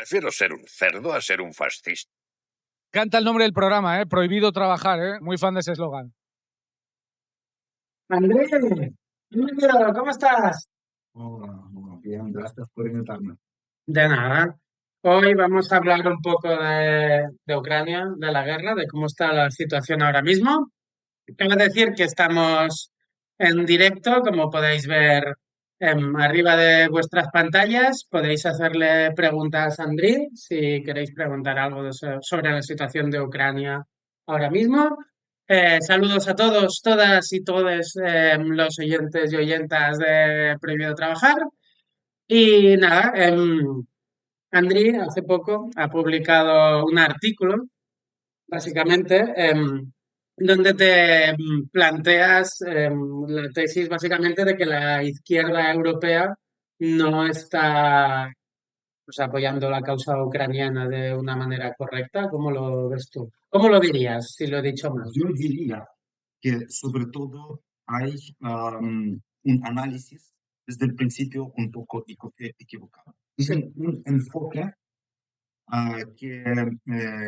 Prefiero ser un cerdo a ser un fascista. Canta el nombre del programa, Prohibido trabajar, Muy fan de ese eslogan. Andrés, bienvenido, ¿cómo estás? Hola, bien, gracias por invitarme. De nada. Hoy vamos a hablar un poco de Ucrania, de la guerra, de cómo está la situación ahora mismo. Quiero decir que estamos en directo, como podéis ver arriba de vuestras pantallas. Podéis hacerle preguntas a Andriy si queréis preguntar algo sobre la situación de Ucrania ahora mismo. Saludos a todos, todas y todos los oyentes y oyentas de Prohibido Trabajar. Y nada, Andriy hace poco ha publicado un artículo, básicamente, donde te planteas la tesis básicamente de que la izquierda europea no está pues, apoyando la causa ucraniana de una manera correcta. ¿Cómo lo ves tú? ¿Cómo lo dirías si lo he dicho mal? Yo diría que sobre todo hay un análisis desde el principio un poco equivocado. Es un enfoque que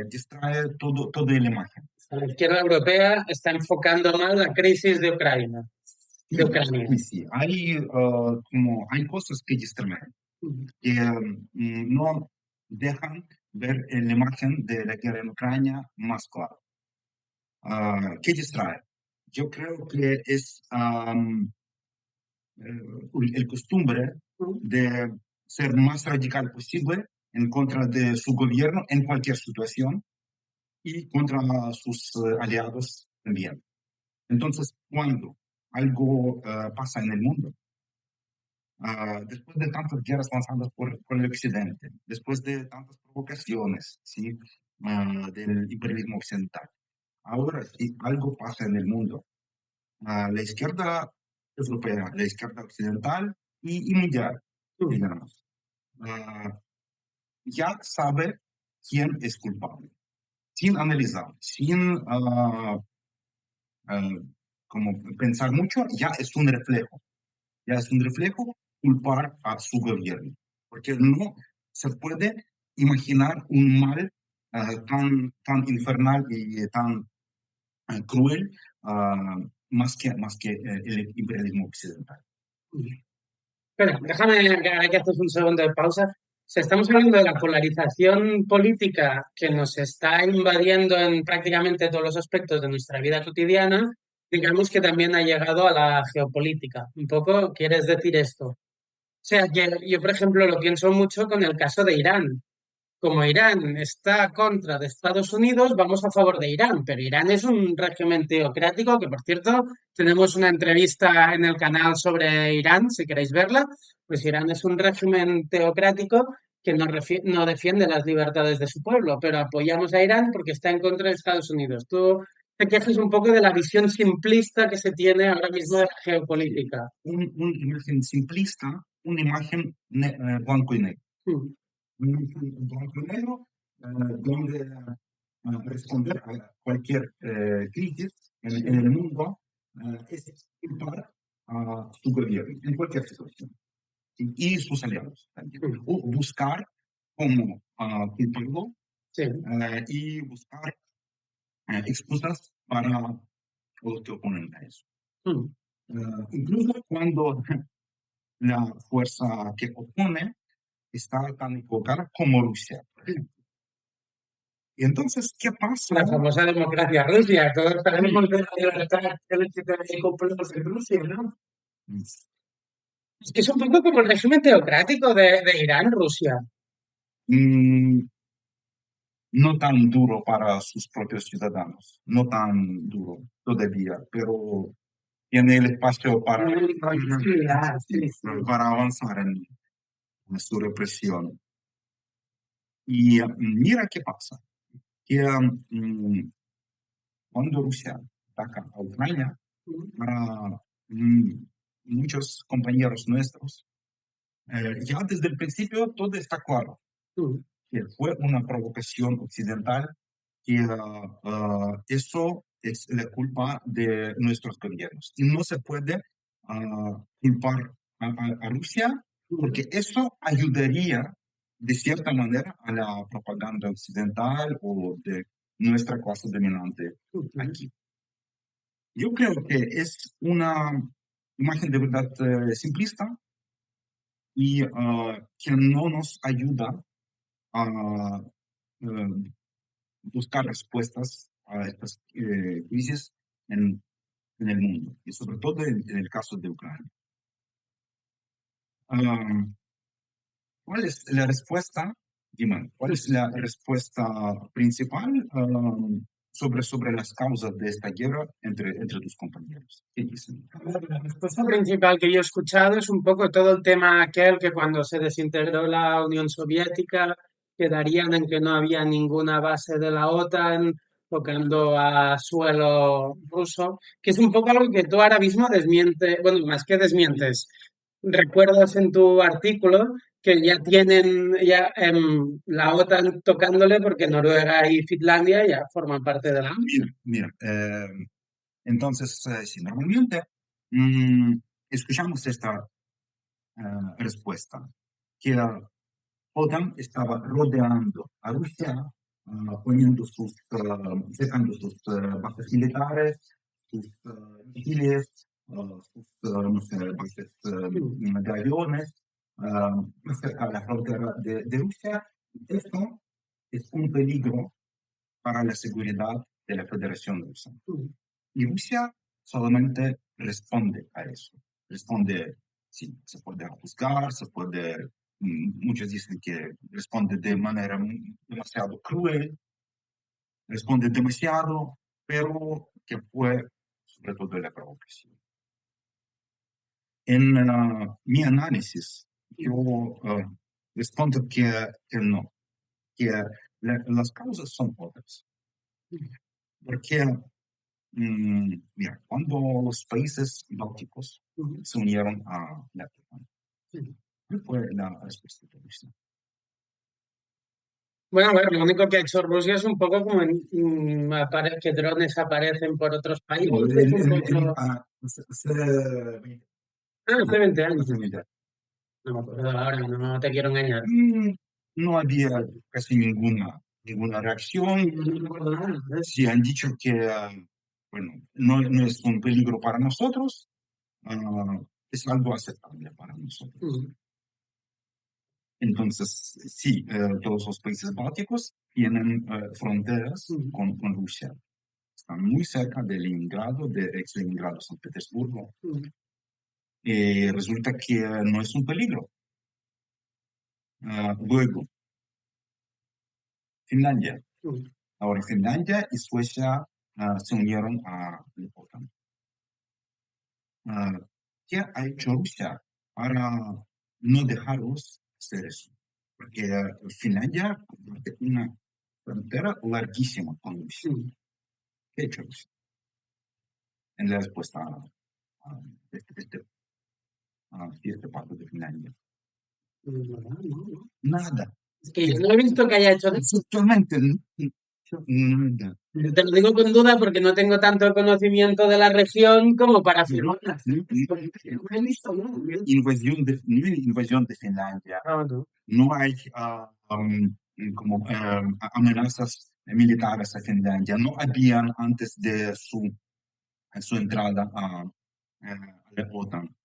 distrae toda la imagen. La izquierda europea está enfocando mal la crisis de Ucrania. De Ucrania. Sí, hay cosas que distraen, que no dejan ver la imagen de la guerra en Ucrania más clara. ¿Qué distrae? Yo creo que es el costumbre de ser más radical posible en contra de su gobierno en cualquier situación y contra sus aliados también. Entonces, cuando algo pasa en el mundo, después de tantas guerras lanzadas por el Occidente, después de tantas provocaciones, ¿sí? Del imperialismo occidental, ahora si algo pasa en el mundo, la izquierda europea, la izquierda occidental y mundial, digamos, ya sabe quién es culpable, sin analizar, sin como pensar mucho, ya es un reflejo culpar a su gobierno, porque no se puede imaginar un mal tan infernal y tan cruel más que el imperialismo occidental. Espera, déjame que haces un segundo de pausa. Si estamos hablando de la polarización política que nos está invadiendo en prácticamente todos los aspectos de nuestra vida cotidiana, digamos que también ha llegado a la geopolítica. Un poco, ¿quieres decir esto? O sea, yo, por ejemplo, lo pienso mucho con el caso de Irán. Como Irán está contra de Estados Unidos, vamos a favor de Irán, pero Irán es un régimen teocrático que, por cierto, tenemos una entrevista en el canal sobre Irán, si queréis verla. Pues Irán es un régimen teocrático que no defiende las libertades de su pueblo, pero apoyamos a Irán porque está en contra de Estados Unidos. Tú te quejas un poco de la visión simplista que se tiene ahora mismo de la geopolítica. Una imagen simplista, una imagen blanco y negro. Blanco y negro, donde responder a cualquier crisis en el mundo es culpar a su gobierno en cualquier situación y sus aliados también. O buscar cómo culparlo y buscar excusas para los que oponen a eso. Incluso cuando la fuerza que opone está tan equivocada como Rusia. Y entonces, ¿qué pasa? La famosa democracia Rusia. Todos sabemos de la libertad de complot en Rusia, ¿no? Es que es un poco como el régimen teocrático de Irán, Rusia. No tan duro para sus propios ciudadanos, no tan duro todavía, pero tiene el espacio para avanzar en su represión. Y mira qué pasa, que cuando Rusia ataca a Ucrania, para muchos compañeros nuestros, ya desde el principio todo está claro, que fue una provocación occidental, que eso es la culpa de nuestros gobiernos. Y no se puede culpar a Rusia, porque eso ayudaría de cierta manera, a la propaganda occidental o de nuestra clase dominante aquí. Yo creo que es una imagen de verdad simplista y que no nos ayuda a buscar respuestas a estas crisis en el mundo, y sobre todo en el caso de Ucrania. ¿Cuál es la respuesta? Dime, ¿cuál es la respuesta principal sobre las causas de esta guerra entre tus compañeros? ¿Qué dicen? La respuesta principal que yo he escuchado es un poco todo el tema aquel que cuando se desintegró la Unión Soviética quedarían en que no había ninguna base de la OTAN tocando a suelo ruso, que es un poco algo que tú ahora mismo desmientes, bueno, más que desmientes, recuerdas en tu artículo que ya tienen la OTAN tocándole porque Noruega y Finlandia ya forman parte de la OTAN. Mira, entonces, si normalmente escuchamos esta respuesta, que la OTAN estaba rodeando a Rusia, sacando sus bases militares, sus misiles, sus no sé, bases de aviones, cerca de la frontera de Rusia. Esto es un peligro para la seguridad de la Federación Rusa. Y Rusia solamente responde a eso. Responde, sí, se puede juzgar, muchos dicen que responde de manera demasiado cruel, responde demasiado, pero que fue sobre todo la provocación. En mi análisis, yo respondo que no, que las causas son otras. Porque, mira, cuando los países bálticos se unieron a la OTAN, ¿cuál fue la respuesta de Rusia? Bueno, a ver, lo único que ha hecho Rusia es un poco como que drones aparecen por otros países. Hace 20 años. No me acuerdo ahora, no te quiero engañar. No había casi ninguna reacción. No me acuerdo nada. Sí, han dicho que, bueno, no es un peligro para nosotros, es algo aceptable para nosotros. Entonces, sí, todos los países bálticos tienen fronteras con Rusia. Están muy cerca de Leningrado, de ex-Leningrado, San Petersburgo. Resulta que no es un peligro. Luego, Finlandia. Ahora, Finlandia y Suecia se unieron a la OTAN. ¿Qué ha hecho Rusia para no dejarlos hacer eso? Porque Finlandia comparte una frontera larguísima con Rusia. ¿Qué ha hecho Rusia? En la respuesta a este parte de Finlandia. Nada. Es que yo no he visto que haya hecho eso. Absolutamente nada. Te lo digo con duda porque no tengo tanto conocimiento de la región como para afirmar. No he visto nada. Invasión de Finlandia. No hay como amenazas militares a Finlandia. No habían antes de su entrada a la OTAN.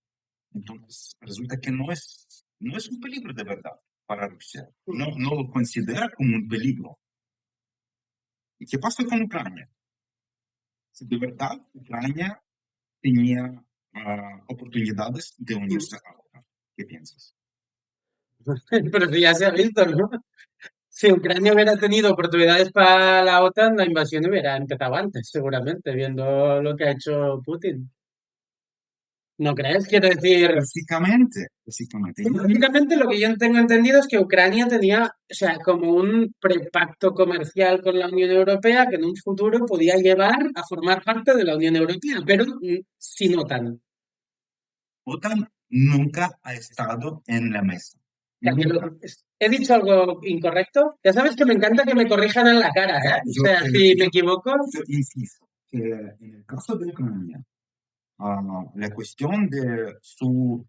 Entonces, resulta que no es un peligro de verdad para Rusia. No lo considera como un peligro. ¿Y qué pasa con Ucrania? Si de verdad Ucrania tenía oportunidades de unirse a la OTAN, ¿qué piensas? Pero si ya se ha visto, ¿no? Si Ucrania hubiera tenido oportunidades para la OTAN, la invasión hubiera empezado antes, seguramente, viendo lo que ha hecho Putin. ¿No crees? Quiero decir, Básicamente. básicamente lo que yo tengo entendido es que Ucrania tenía, o sea, como un prepacto comercial con la Unión Europea que en un futuro podía llevar a formar parte de la Unión Europea, pero sin OTAN. OTAN nunca ha estado en la mesa. ¿He dicho algo incorrecto? Ya sabes que me encanta que me corrijan en la cara, ¿eh? O sea, si me equivoco. Yo insisto que en el caso de Ucrania, la cuestión de su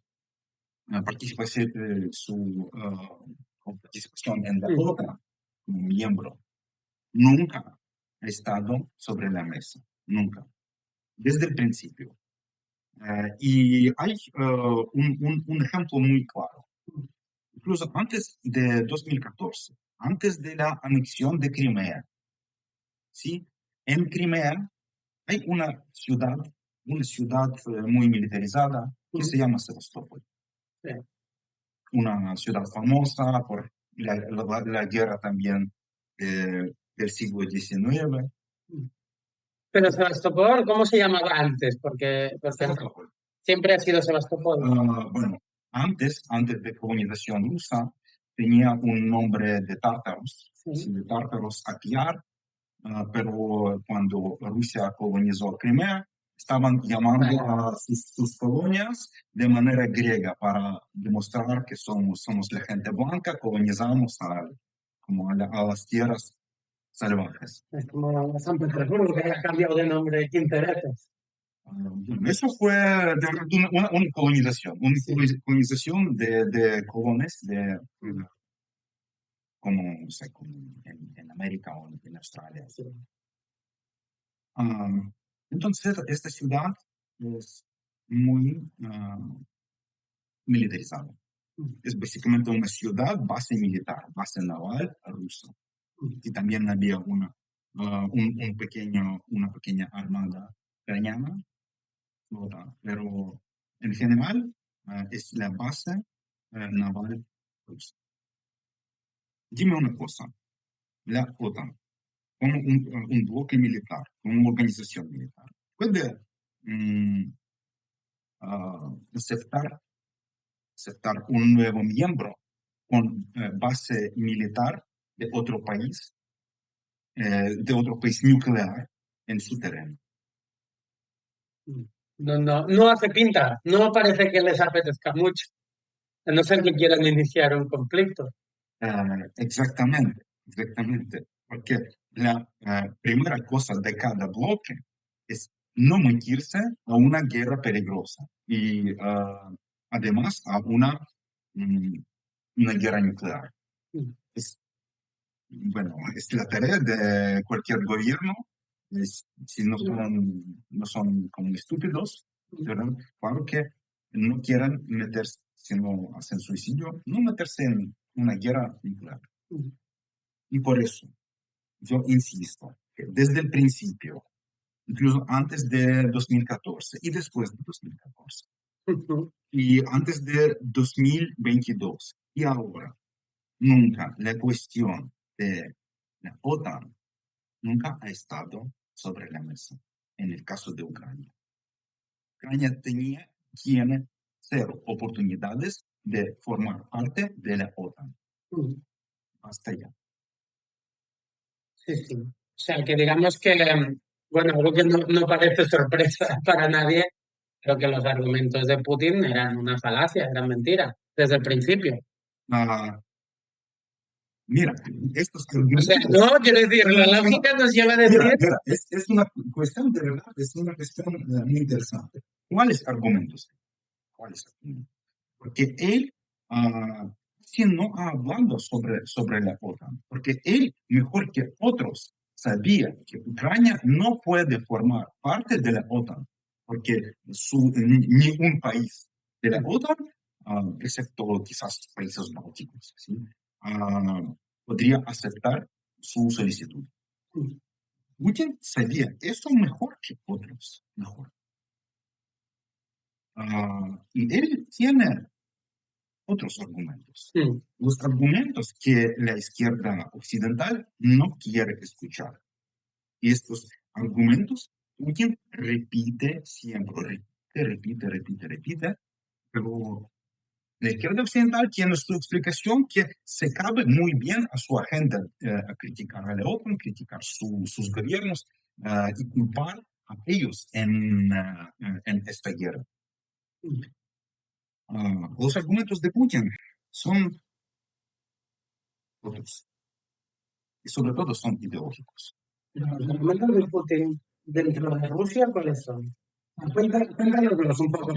participación, su con participación en la OTAN como miembro, nunca ha estado sobre la mesa, nunca, desde el principio. Y hay un ejemplo muy claro. Incluso antes de 2014, antes de la anexión de Crimea, ¿sí? En Crimea hay una ciudad muy militarizada que se llama Sebastopol. Sí. Una ciudad famosa por la guerra también del siglo XIX. Pero Sebastopol, ¿cómo se llamaba antes? Porque Sebastopol. siempre ha sido Sebastopol. Bueno, antes de colonización rusa, tenía un nombre de tártaros, Sí. de tártaros Akyar, pero cuando Rusia colonizó Crimea, estaban llamando a sus colonias de manera griega para demostrar que somos la gente blanca, colonizamos a las tierras salvajes. Es como San Petersburgo, que haya cambiado de nombre 15 veces. Eso fue una colonización, colonización de colones como, no sé, como en América o en Australia. Sí. Entonces, esta ciudad es muy militarizada. Es básicamente una ciudad, base militar, base naval rusa. Y también había una pequeña armada ucraniana, pero en general es la base naval rusa. Dime una cosa, la OTAN, como un bloque militar, como una organización militar, puede aceptar un nuevo miembro con base militar de otro país nuclear en su terreno. No hace pinta, no parece que les apetezca mucho, a no ser que quieran iniciar un conflicto. Exactamente, porque la primera cosa de cada bloque es no meterse a una guerra peligrosa y además a una guerra nuclear. Es la tarea de cualquier gobierno, si no son como estúpidos, ¿verdad? Claro que no quieren meterse, si no hacen suicidio, no meterse en una guerra nuclear. Y por eso yo insisto que desde el principio, incluso antes de 2014 y después de 2014, y antes de 2022 y ahora, nunca la cuestión de la OTAN nunca ha estado sobre la mesa en el caso de Ucrania. Ucrania tiene 0 oportunidades de formar parte de la OTAN. Hasta allá. Sí, sí. O sea, que digamos que, bueno, algo que no parece sorpresa para nadie, pero que los argumentos de Putin eran una falacia, eran mentiras, desde el principio. Mira, estos O argumentos... sea, no, quiero decir, la lógica nos lleva a decir... Mira, es una cuestión de verdad, es una cuestión muy interesante. ¿Cuáles argumentos? Porque él no ha hablado sobre la OTAN, porque él, mejor que otros, sabía que Ucrania no puede formar parte de la OTAN, porque ni un país de la OTAN, excepto quizás países bálticos, ¿sí? Podría aceptar su solicitud. Putin sabía eso mejor que otros, mejor. Y él tiene otros argumentos. Los argumentos que la izquierda occidental no quiere escuchar. Y estos argumentos Putin repite siempre, repite, pero la izquierda occidental tiene su explicación que se cabe muy bien a su agenda, a criticar a la OTAN, criticar sus gobiernos y culpar a ellos en esta guerra. Los argumentos de Putin son otros y sobre todo son ideológicos. Los argumentos de Putin dentro de Rusia, ¿cuáles son? Cuéntanos un poco.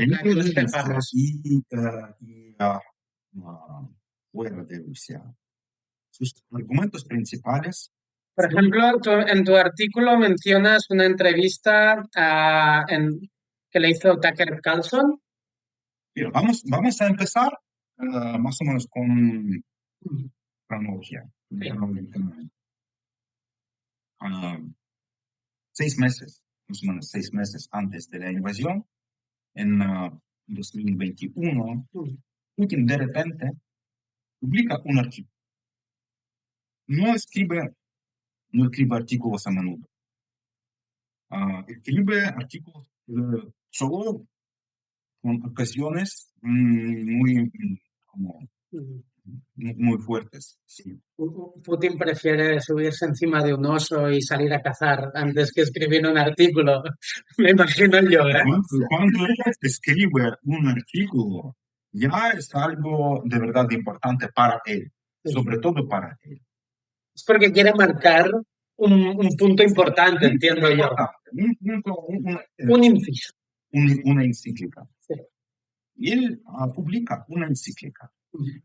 fuera de Rusia. Sus argumentos principales. Por ejemplo, en tu artículo mencionas una entrevista que le hizo Tucker Carlson. Pero vamos a empezar más o menos con cronología. Sí. 6 meses, más o menos 6 meses antes de la invasión, en 2021, Putin de repente publica un artículo. No escribe artículos a menudo. Escribe artículos solo con ocasiones muy fuertes. Sí. Putin prefiere subirse encima de un oso y salir a cazar antes que escribir un artículo. Me imagino yo, ¿eh? Cuando él escribe un artículo, ya es algo de verdad importante para él, sobre todo para él. Es porque quiere marcar un punto importante, entiendo yo. Un inciso. Una encíclica. Sí. Y él publica una encíclica.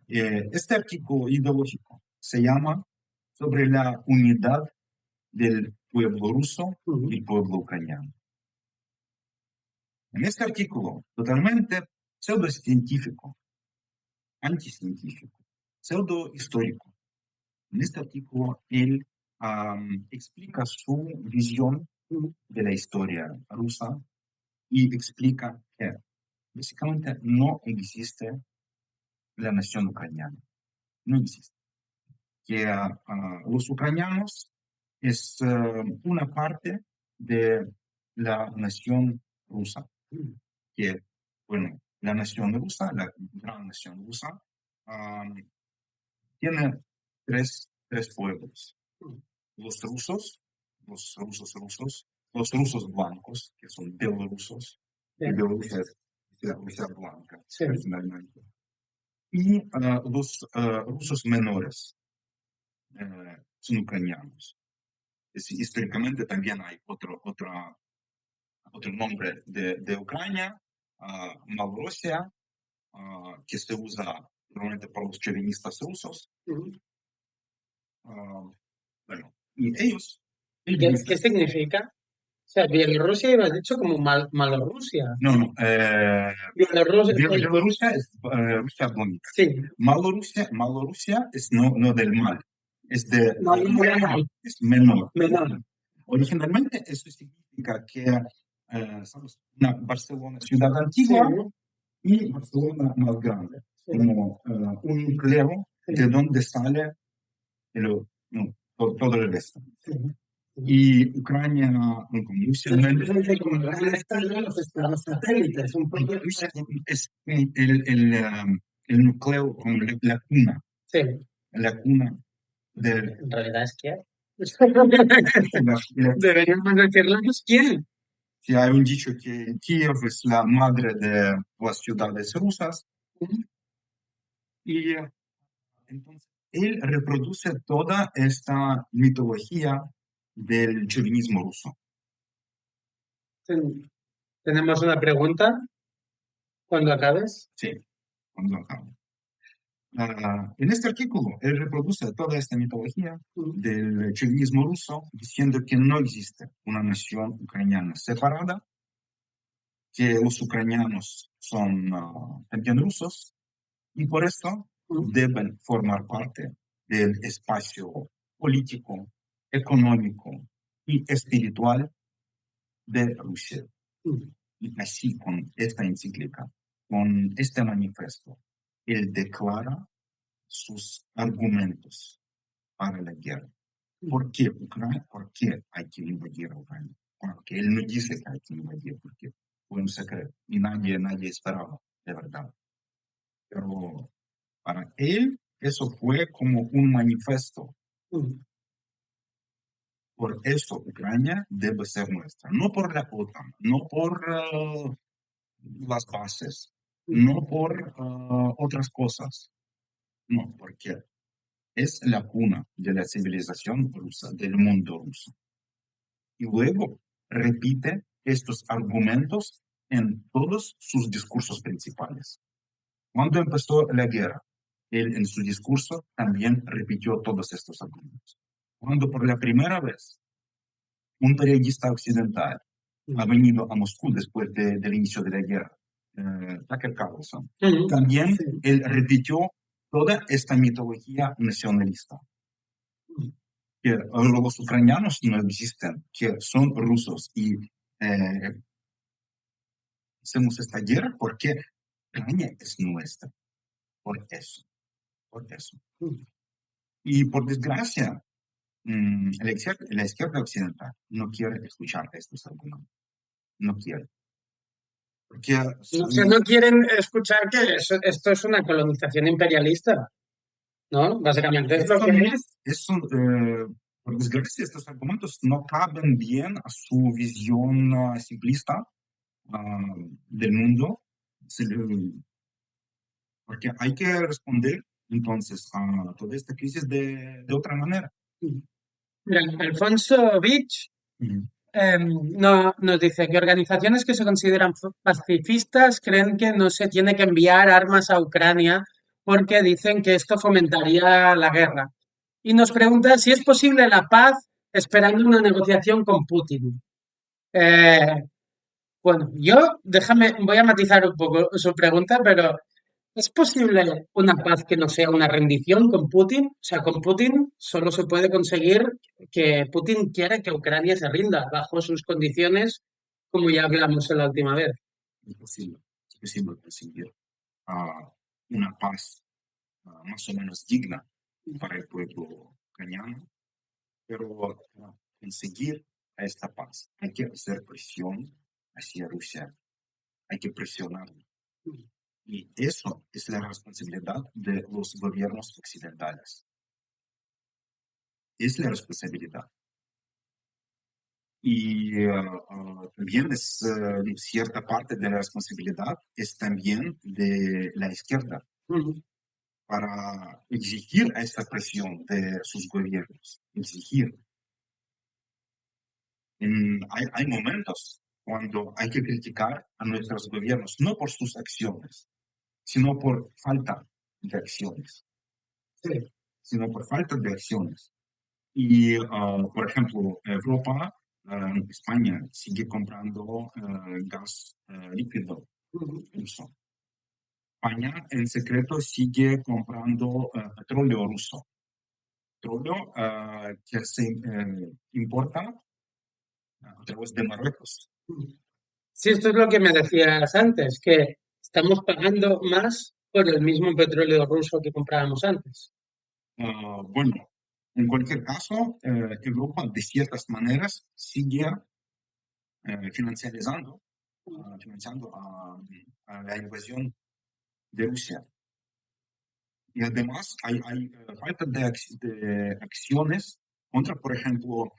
Este artículo ideológico se llama sobre la unidad del pueblo ruso y el pueblo ucraniano. En este artículo, totalmente pseudocientífico, anticientífico, pseudohistórico, en este artículo él explica su visión de la historia rusa y explica que básicamente no existe la nación ucraniana. No existe. Que los ucranianos es una parte de la nación rusa. Que, bueno, la nación rusa, la gran nación rusa, tiene tres pueblos. Los rusos blancos, que son bielorrusos, y Bielorrusia es la Rusia blanca, originalmente. Y los rusos menores son ucranianos. Históricamente también hay otro nombre de Ucrania, Malorosia, que se usa normalmente por los chauvinistas rusos. Bueno, y ellos... ¿Qué significa? O sea, Bielorrusia iba dicho como Malorrusia. No. Bielorrusia es Rusia blanca. Sí. Malorrusia es no del mal. Es de Es menor. menor. Originalmente eso significa que somos una Barcelona ciudad antigua y Barcelona más grande. Como un núcleo de donde sale todo el resto. Y Ucrania, como Rusia, los estados satélites, un poco. es el núcleo, como la cuna. Sí. La cuna En realidad es Kiev. Deberíamos decirles quién. Si hay un dicho que Kiev es la madre de las ciudades rusas. Y entonces él reproduce toda esta mitología del chauvinismo ruso. ¿Tenemos una pregunta? ¿Cuando acabes? Sí, cuando acabe. En este artículo, él reproduce toda esta mitología del chauvinismo ruso, diciendo que no existe una nación ucraniana separada, que los ucranianos son también rusos, y por esto deben formar parte del espacio político, económico y espiritual de Rusia. Y así, con esta encíclica, con este manifiesto, él declara sus argumentos para la guerra. ¿Por qué Ucrania? ¿Por qué hay que invadir a Ucrania? Porque él no dice que hay que invadir, porque fue un secreto y nadie esperaba, de verdad. Pero para él eso fue como un manifiesto. Por eso Ucrania debe ser nuestra, no por la OTAN, no por las bases, no por otras cosas, no, porque es la cuna de la civilización rusa, del mundo ruso. Y luego repite estos argumentos en todos sus discursos principales. Cuando empezó la guerra, él en su discurso también repitió todos estos argumentos. Cuando por la primera vez un periodista occidental ha venido a Moscú después del inicio de la guerra, Tucker Carlson, también él repitió toda esta mitología nacionalista, que los ucranianos no existen, que son rusos y hacemos esta guerra porque Ucrania es nuestra, por eso. Y por desgracia, la izquierda occidental no quiere escuchar estos argumentos, no quiere. Porque O sea, no quieren escuchar que esto es una colonización imperialista, ¿no? Básicamente es lo que es. por desgracia, estos argumentos no caben bien a su visión simplista del mundo, porque hay que responder entonces a toda esta crisis de otra manera. Mira, Alfonso Vich nos dice que organizaciones que se consideran pacifistas creen que no se tiene que enviar armas a Ucrania porque dicen que esto fomentaría la guerra. Y nos pregunta si es posible la paz esperando una negociación con Putin. Bueno, voy a matizar un poco su pregunta, pero ¿es posible una paz que no sea una rendición con Putin? O sea, con Putin solo se puede conseguir que Putin quiere que Ucrania se rinda bajo sus condiciones, como ya hablamos la última vez. Es posible conseguir una paz más o menos digna para el pueblo ucraniano, pero conseguir esta paz hay que hacer presión hacia Rusia, hay que presionarlo. Y eso es la responsabilidad de los gobiernos occidentales. Es la responsabilidad. Y también cierta parte de la responsabilidad es también de la izquierda para exigir esta presión de sus gobiernos. Exigir. Hay momentos cuando hay que criticar a nuestros gobiernos, no por sus acciones, sino por falta de acciones. Sino por falta de acciones. Y, por ejemplo, Europa, España, sigue comprando gas líquido ruso. España, en secreto, sigue comprando petróleo ruso. Petróleo que se importa a través de Marruecos. Sí, esto es lo que me decías antes, que estamos pagando más por el mismo petróleo ruso que comprábamos antes. Bueno, en cualquier caso, Europa de ciertas maneras sigue financiando a la invasión de Rusia. Y además hay falta de acciones contra, por ejemplo,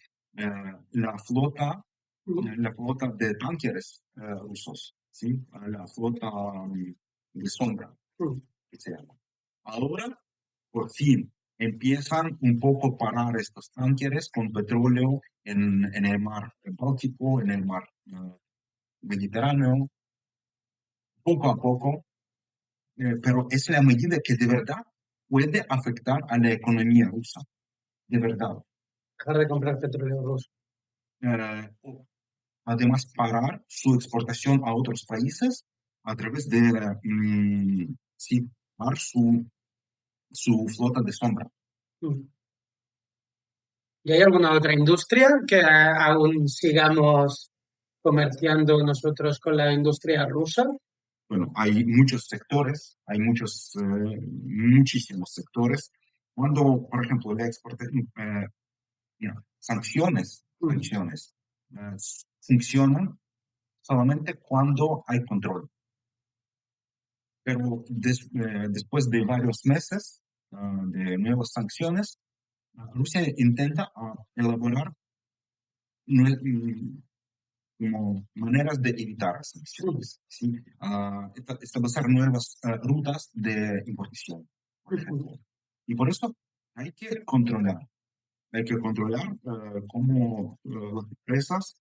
la flota de tanques rusos, ¿sí? La flota de sombra, que se llama. Ahora, por fin, empiezan un poco a parar estos tanques con petróleo en el mar Báltico, en el mar Mediterráneo, poco a poco, pero es la medida que de verdad puede afectar a la economía rusa, de verdad. Dejar de comprar petróleo ruso. Además, parar su exportación a otros países a través de parar su flota de sombra. ¿Y hay alguna otra industria que aún sigamos comerciando nosotros con la industria rusa? Bueno, hay muchos sectores, hay muchísimos sectores. Cuando, por ejemplo, la exportación, sanciones funcionan solamente cuando hay control. Pero después de varios meses de nuevas sanciones, Rusia intenta elaborar como maneras de evitar las sanciones, ¿sí? Establecer nuevas rutas de importación, por ejemplo. Y por eso hay que controlar cómo las empresas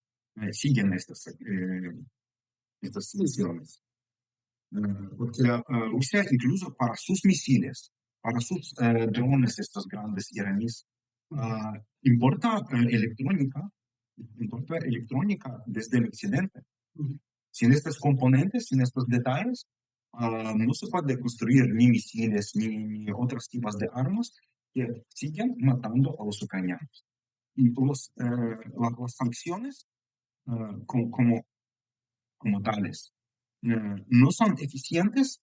siguen estas sanciones. Porque Rusia, incluso para sus misiles, para sus drones, estos grandes iraníes, importa electrónica desde el occidente. Sin estos componentes, sin estos detalles, no se puede construir ni misiles ni otros tipos de armas que siguen matando a los ucranianos. Y las sanciones como tales no son eficientes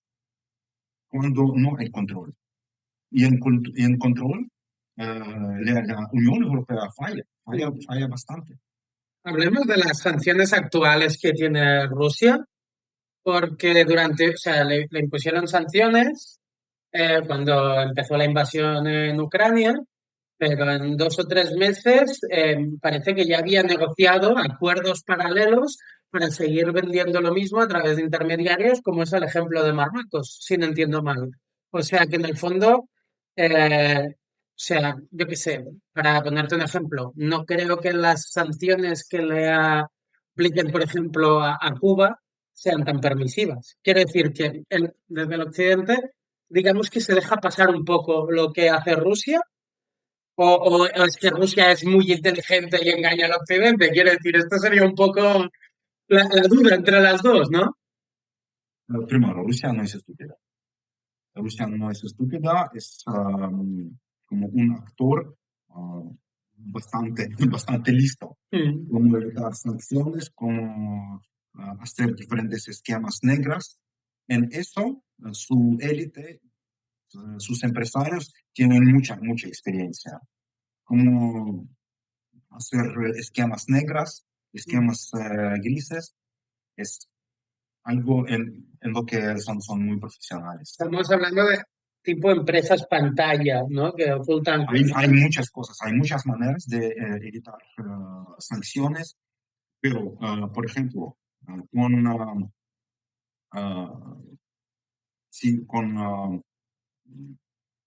cuando no hay control. Y en control, la Unión Europea falla bastante. Hablemos de las sanciones actuales que tiene Rusia, porque o sea, le impusieron sanciones cuando empezó la invasión en Ucrania, pero en 2 o 3 meses parece que ya había negociado acuerdos paralelos para seguir vendiendo lo mismo a través de intermediarios, como es el ejemplo de Marruecos, si no entiendo mal. O sea que en el fondo, o sea, yo qué sé, para ponerte un ejemplo, no creo que las sanciones que le apliquen, por ejemplo, a Cuba sean tan permisivas. Quiere decir que desde el occidente, digamos que se deja pasar un poco lo que hace Rusia. O es que Rusia es muy inteligente y engaña al occidente. Quiero decir, esto sería un poco la duda entre las dos, ¿no? Primero, Rusia no es estúpida. Rusia no es estúpida, es como un actor bastante listo. Cómo evitar sanciones, cómo hacer diferentes esquemas negros. En eso, su élite, sus empresarios tienen mucha experiencia. Cómo hacer esquemas negras, esquemas grises, es algo en lo que son muy profesionales. Estamos hablando de tipo empresas pantalla, ¿no? Que ocultan. Hay muchas cosas, hay muchas maneras de evitar sanciones, pero, por ejemplo, con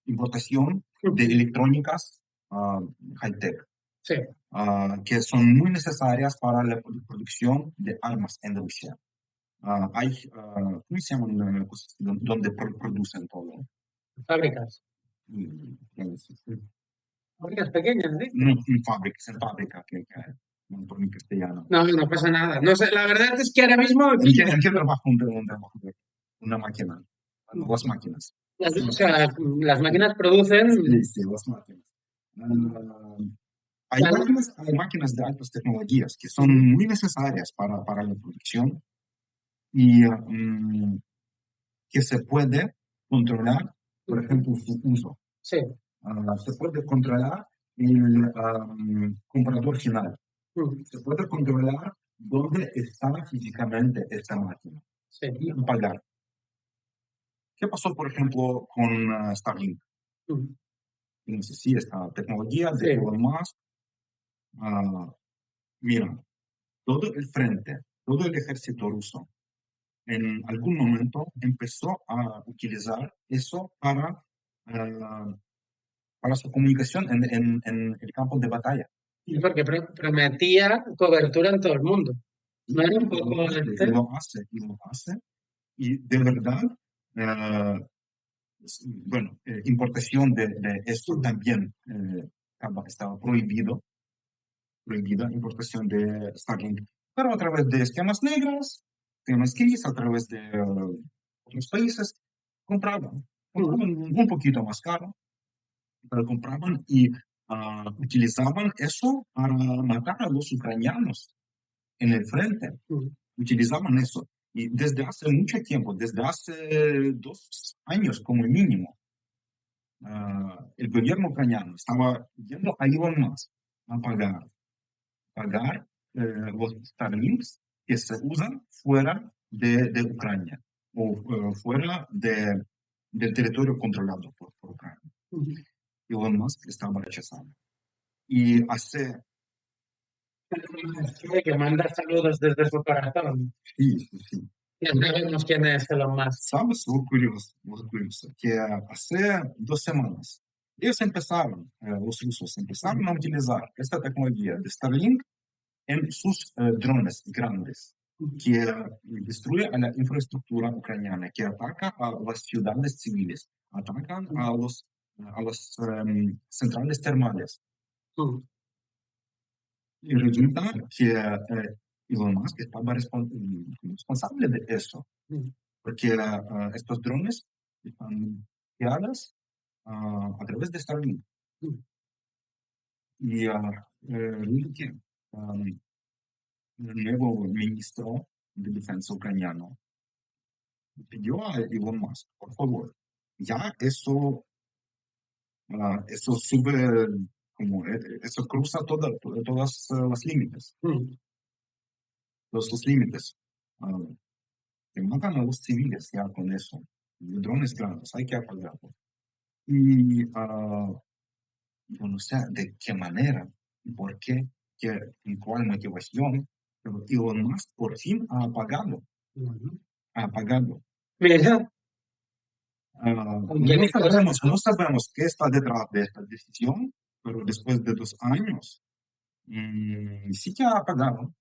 importación de electrónicas high-tech, Sí. que son muy necesarias para la producción de armas en Rusia. Hay, ¿cómo se llaman cosas donde producen todo? Fábricas. Fábricas pequeñas, ¿sí? No, en fábrica, que por mi castellano. No pasa nada. No sé, la verdad es que ahora mismo. ¿En qué trabaja una máquina? Las máquinas. O sea, las máquinas producen. Sí, las máquinas. Hay máquinas de altas tecnologías que son muy necesarias para la producción y que se puede controlar, por ejemplo, su uso. Sí. Se puede controlar el comprador final. Se puede controlar dónde está físicamente esta máquina. Sí. Y pagar. ¿Qué pasó, por ejemplo, con Starlink? No sé si esta tecnología de Elon Musk. Mira, todo el frente, todo el ejército ruso, en algún momento empezó a utilizar eso para su comunicación en el campo de batalla. Y porque prometía cobertura en todo el mundo. No era un poco. Y lo hace. Y de verdad, bueno, importación de esto también estaba prohibida importación de Starlink, pero a través de esquemas negras, esquemas gris, a través de otros países, compraban un poquito más caro, pero compraban y utilizaban eso para matar a los ucranianos en el frente. Utilizaban eso. Y desde hace mucho tiempo, desde hace 2 años como mínimo, el gobierno ucraniano estaba yendo a Elon Musk a pagar los Starlinks que se usan fuera de Ucrania o fuera del territorio controlado por Ucrania. Elon Musk estaba rechazando. Y hace... Que manda saludos desde su corazón. Sí. Ya sabemos quién es Elon Musk. ¿Sabes? Muy curioso, que hace 2 semanas ellos los rusos empezaron a utilizar esta tecnología de Starlink en sus drones grandes, que destruye a la infraestructura ucraniana, que ataca a las ciudades civiles, atacan a las centrales termales. Y resulta que Elon Musk estaba responsable de eso, porque estos drones están creados a través de Starlink. Y resulta que el nuevo ministro de Defensa ucraniano pidió a Elon Musk, por favor, ya eso sube, eso cruza todas las límites, todos los límites. Que matan a los civiles ya con eso. Drones grandes, hay que apagarlos. Y yo no sé de qué manera, por qué, en cuál motivación, pero Elon Musk por fin ha apagado. Ha apagado. Mira, No sabemos qué está detrás de esta decisión, pero después de 2 años, sí que ha apagado.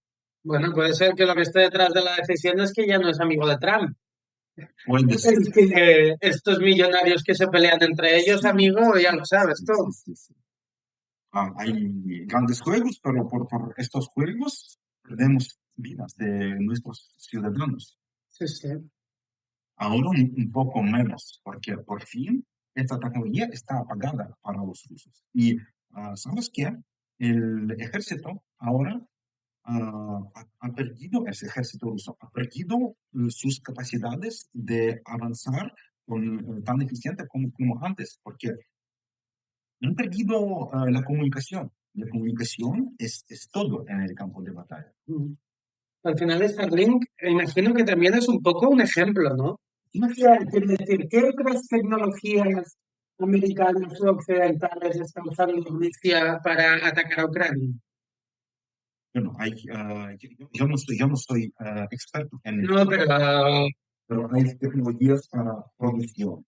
bueno, puede ser que lo que esté detrás de la decisión es que ya no es amigo de Trump. Puede ser. Es que estos millonarios que se pelean entre ellos, amigo, ya lo sabes tú. Sí. Hay grandes juegos, pero por estos juegos perdemos vidas de nuestros ciudadanos. Sí. Ahora un poco menos, porque por fin esta tecnología está apagada para los rusos. Y ¿sabes qué? El ejército ahora ha perdido, ese ejército ruso, ha perdido sus capacidades de avanzar tan eficiente como antes, porque han perdido la comunicación. La comunicación es todo en el campo de batalla. Al final Starlink, imagino que también es un poco un ejemplo, ¿no? Quiero decir, ¿qué otras tecnologías americanas o occidentales está usando Rusia para atacar a Ucrania? Bueno, yo no soy experto en No, pero hay tecnologías para producción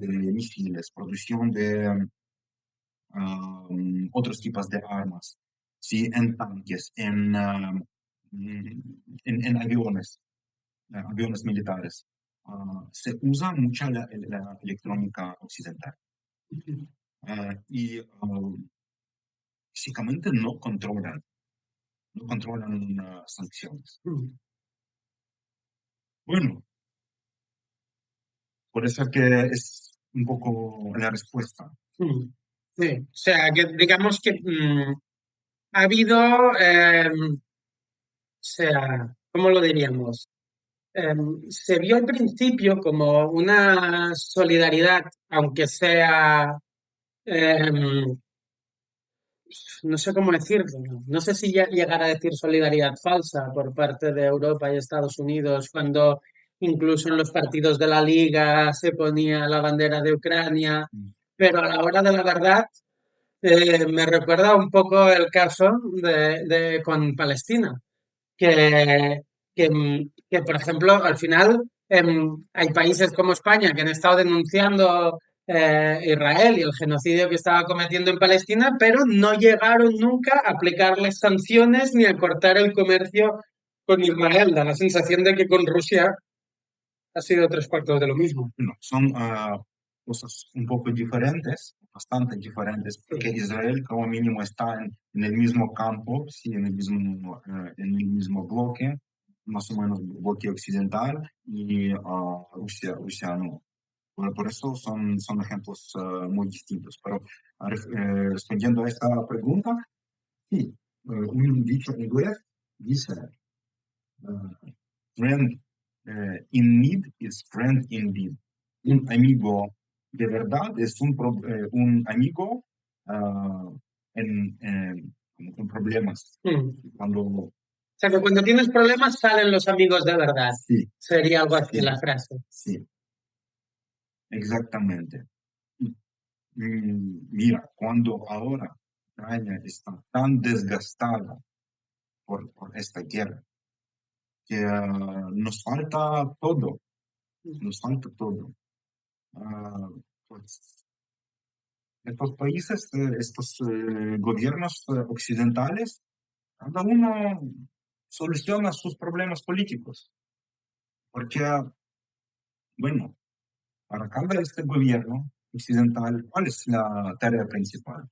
de misiles, producción de otros tipos de armas, sí, en tanques, en aviones militares. Se usa mucha la electrónica occidental y básicamente no controlan sanciones. Bueno, por eso que es un poco la respuesta. Sí, o sea, que digamos que ha habido, o sea, ¿cómo lo diríamos? Se vio al principio como una solidaridad, aunque sea, no sé cómo decirlo, no sé si llegar a decir solidaridad falsa por parte de Europa y Estados Unidos, cuando incluso en los partidos de la Liga se ponía la bandera de Ucrania, pero a la hora de la verdad me recuerda un poco el caso con Palestina, que, por ejemplo, al final hay países como España que han estado denunciando Israel y el genocidio que estaba cometiendo en Palestina, pero no llegaron nunca a aplicarles sanciones ni a cortar el comercio con Israel. Da la sensación de que con Rusia ha sido 3/4 de lo mismo. No, son cosas un poco diferentes, bastante diferentes, porque Israel como mínimo está en el mismo campo, sí, en el mismo bloque, más o menos bloque occidental, y Rusia no. Por eso son ejemplos muy distintos. Pero respondiendo a esta pregunta, sí, un dicho en inglés dice, friend in need is friend indeed. Un amigo de verdad es un amigo con problemas. O sea, que cuando tienes problemas salen los amigos de verdad. Sí. Sería algo así Sí. la frase. Sí, exactamente. Mira, cuando ahora Ucrania está tan desgastada por esta guerra, que nos falta todo. Pues, estos países, estos gobiernos occidentales, cada uno soluciona sus problemas políticos. Porque, bueno, para cada este gobierno occidental, ¿cuál es la tarea principal?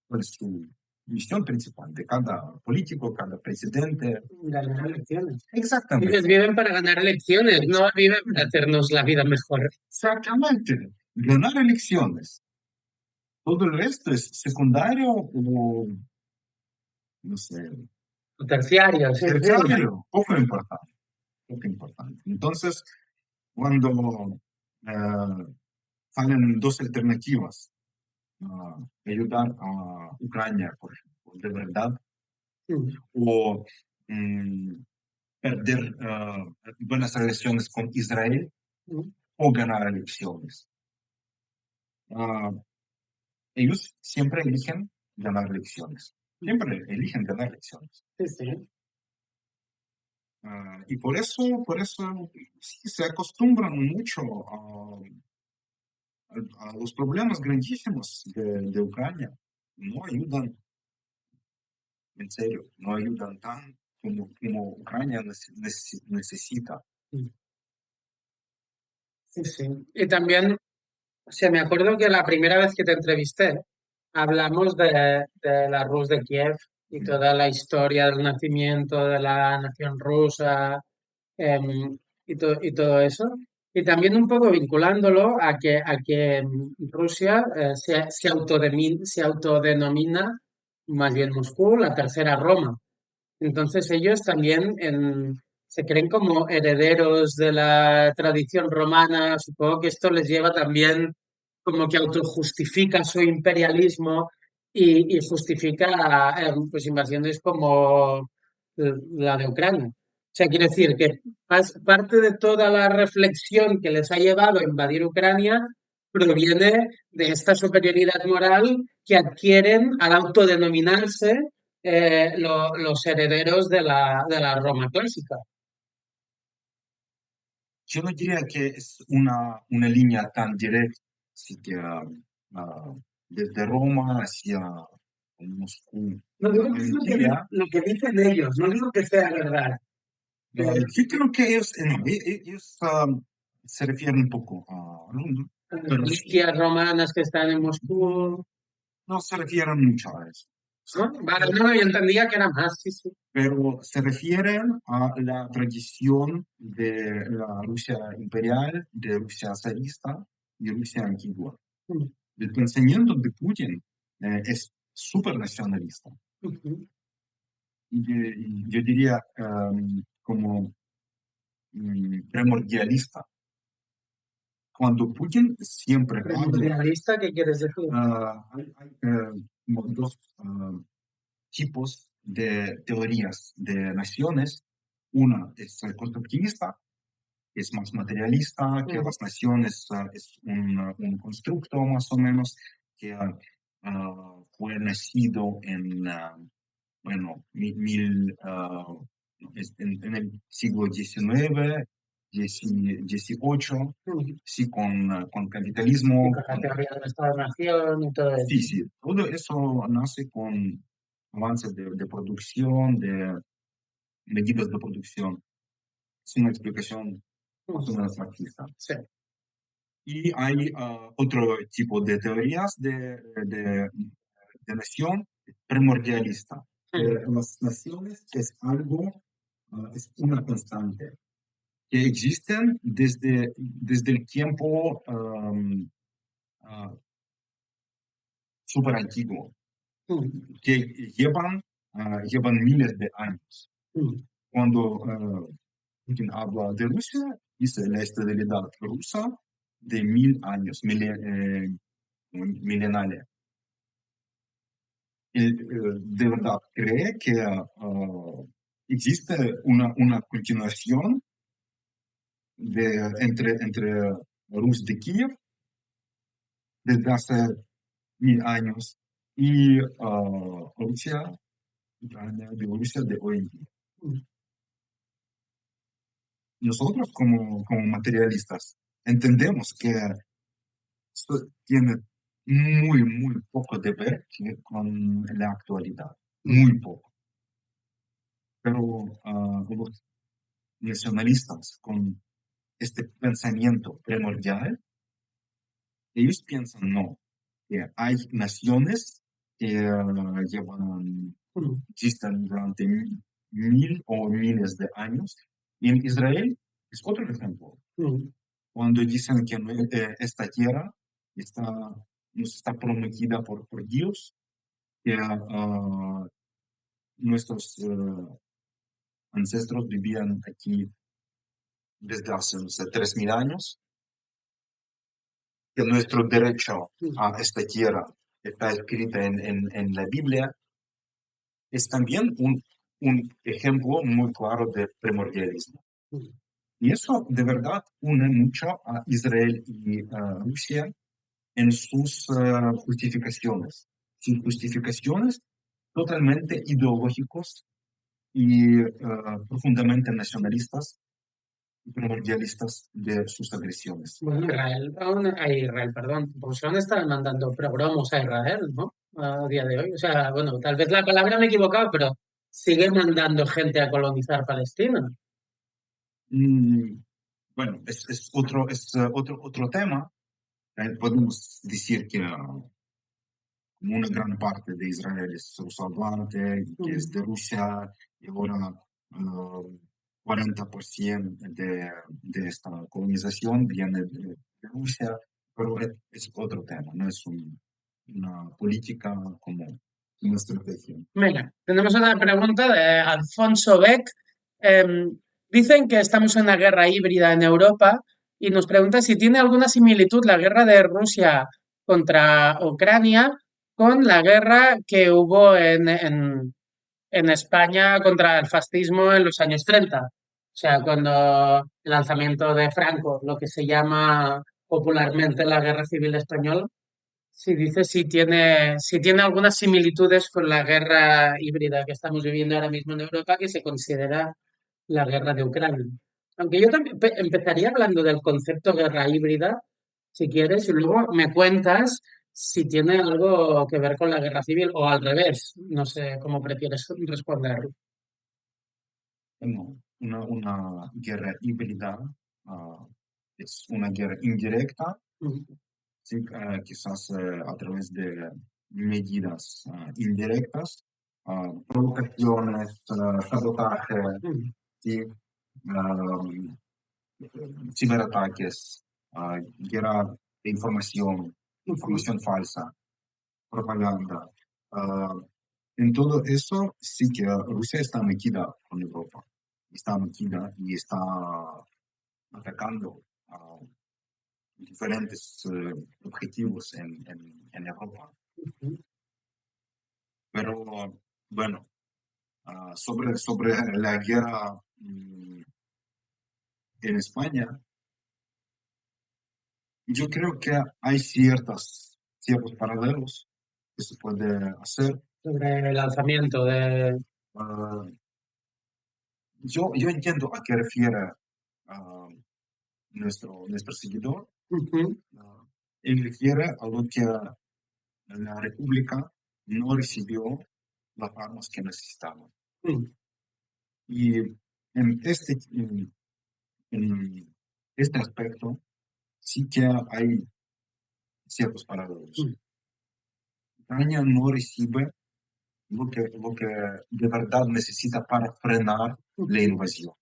¿Cuál es su misión principal de cada político, cada presidente? Ganar elecciones. Exactamente. Ellos viven para ganar elecciones, no viven para hacernos la vida mejor. Exactamente. Ganar elecciones. Todo el resto es secundario o, no sé, Terciario, sí, sí. terciario, poco importante. Poco importante. Entonces, cuando salen dos alternativas, ayudar a Ucrania, por ejemplo, de verdad, Mm. o perder buenas relaciones con Israel, Mm. o ganar elecciones. Ellos siempre eligen ganar elecciones. Siempre eligen ganar elecciones. Sí, sí. Y por eso sí, se acostumbran mucho a los problemas grandísimos de Ucrania. No ayudan, en serio, no ayudan tan como Ucrania necesita. Sí, sí. Y también, o sea, me acuerdo que la primera vez que te entrevisté, hablamos de la Rus de Kiev y toda la historia del nacimiento de la nación rusa, y todo eso. Y también un poco vinculándolo a que Rusia se autodenomina, más bien Moscú, la tercera Roma. Entonces ellos también se creen como herederos de la tradición romana. Supongo que esto les lleva también como que autojustifica su imperialismo y justifica pues invasiones como la de Ucrania. O sea, quiere decir que parte de toda la reflexión que les ha llevado a invadir Ucrania proviene de esta superioridad moral que adquieren al autodenominarse los herederos de la Roma clásica. Yo no diría que es una línea tan directa, así que desde Roma hacia Moscú. No digo que es lo que dicen ellos, no digo que sea verdad. Yo creo que ellos se refieren un poco a Roma, pero Reliquias romanas que están en Moscú. no se refieren mucho a eso. ¿No? Vale, no, yo entendía que era más, sí, sí. Pero se refieren a la tradición de la Rusia imperial, de Rusia zarista y Rusia antigua. Mm. El pensamiento de Putin es súper nacionalista. Ujú. Yo diría como primordialista. Cuando Putin siempre habla, ¿Primordialista qué quieres decir? hay como dos tipos de teorías de naciones. Una es constructivista, que es más materialista, que las naciones es un constructo más o menos que fue nacido en, bueno, en el siglo XIX, XVIII, sí, con capitalismo. Con la teoría del Estado-Nación y todo eso. Sí, sí, todo eso nace con avances de producción, de medidas de producción. Es una explicación más o menos marxista. Sí. Y hay otro tipo de teorías de nación primordialista. Las naciones es algo, es una constante, que existen desde el tiempo súper antiguo, que llevan miles de años. Cuando Putin habla de Rusia, dice la estabilidad rusa de 1000 años, milenaria. Él de verdad cree que existe una continuación entre Rus de Kiev desde hace 1000 años y Rusia, Ucrania, Bielorrusia de hoy en día. Nosotros como materialistas entendemos que esto tiene muy poco de ver con la actualidad, muy poco. Pero los nacionalistas con este pensamiento primordial, ellos piensan, no, que hay naciones que existen durante mil o miles de años, y en Israel es otro ejemplo. Cuando dicen que esta tierra nos está prometida por Dios, que nuestros ancestros vivían aquí desde hace, no sé, 3000 años, que nuestro derecho a esta tierra está escrito en la Biblia, es también un ejemplo muy claro de primordialismo. Y eso de verdad une mucho a Israel y a Rusia en sus justificaciones. Sus justificaciones totalmente ideológicos y profundamente nacionalistas y primordialistas de sus agresiones. Bueno, Israel, perdón, Rusia no está mandando progromos a Israel, ¿no? A día de hoy. O sea, bueno, tal vez la palabra me he equivocado, pero sigue mandando gente a colonizar Palestina. Bueno, es otro tema. Podemos decir que una gran parte de Israel es ruso-hablante, que es de Rusia, y ahora 40% de esta colonización viene de Rusia, pero es otro tema, no es una política como una estrategia. Venga, tenemos otra pregunta de Alfonso Beck. Dicen que estamos en una guerra híbrida en Europa y nos pregunta si tiene alguna similitud la guerra de Rusia contra Ucrania con la guerra que hubo en España contra el fascismo en los años 30. O sea, cuando el lanzamiento de Franco, lo que se llama popularmente la Guerra Civil Española. Sí, dice si tiene algunas similitudes con la guerra híbrida que estamos viviendo ahora mismo en Europa, que se considera la guerra de Ucrania. Aunque yo también empezaría hablando del concepto guerra híbrida, si quieres, y luego me cuentas si tiene algo que ver con la guerra civil o al revés. No sé cómo prefieres responder. No, una guerra híbrida es una guerra indirecta, sí, quizás a través de medidas indirectas, provocaciones, sabotaje, sí, ciberataques, guerra de información falsa, propaganda. En todo eso sí que Rusia está metida con Europa, está metida y está atacando diferentes objetivos en Europa. Pero bueno, sobre la guerra en España, yo creo que hay ciertos paralelos que se puede hacer. Sobre el lanzamiento de... Yo entiendo a qué refiere nuestro seguidor. Él refiere a lo que la República no recibió las armas que necesitaba. Y en este aspecto sí que hay ciertos paralelos. Ucrania no recibe lo que de verdad necesita para frenar la invasión,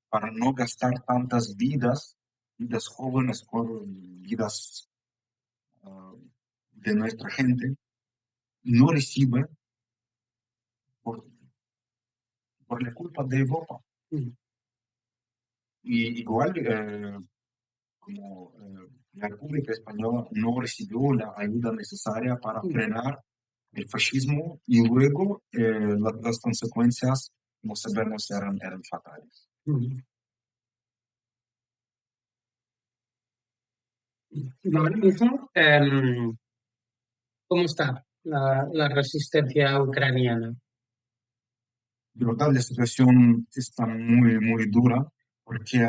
para no gastar tantas vidas jóvenes, vidas de nuestra gente, no recibe por la culpa de Europa. Y igual como la República Española no recibió la ayuda necesaria para frenar el fascismo y luego las consecuencias, como sabemos, eran fatales. Ahora mismo, ¿cómo está la resistencia ucraniana? De verdad, la situación está muy, muy dura porque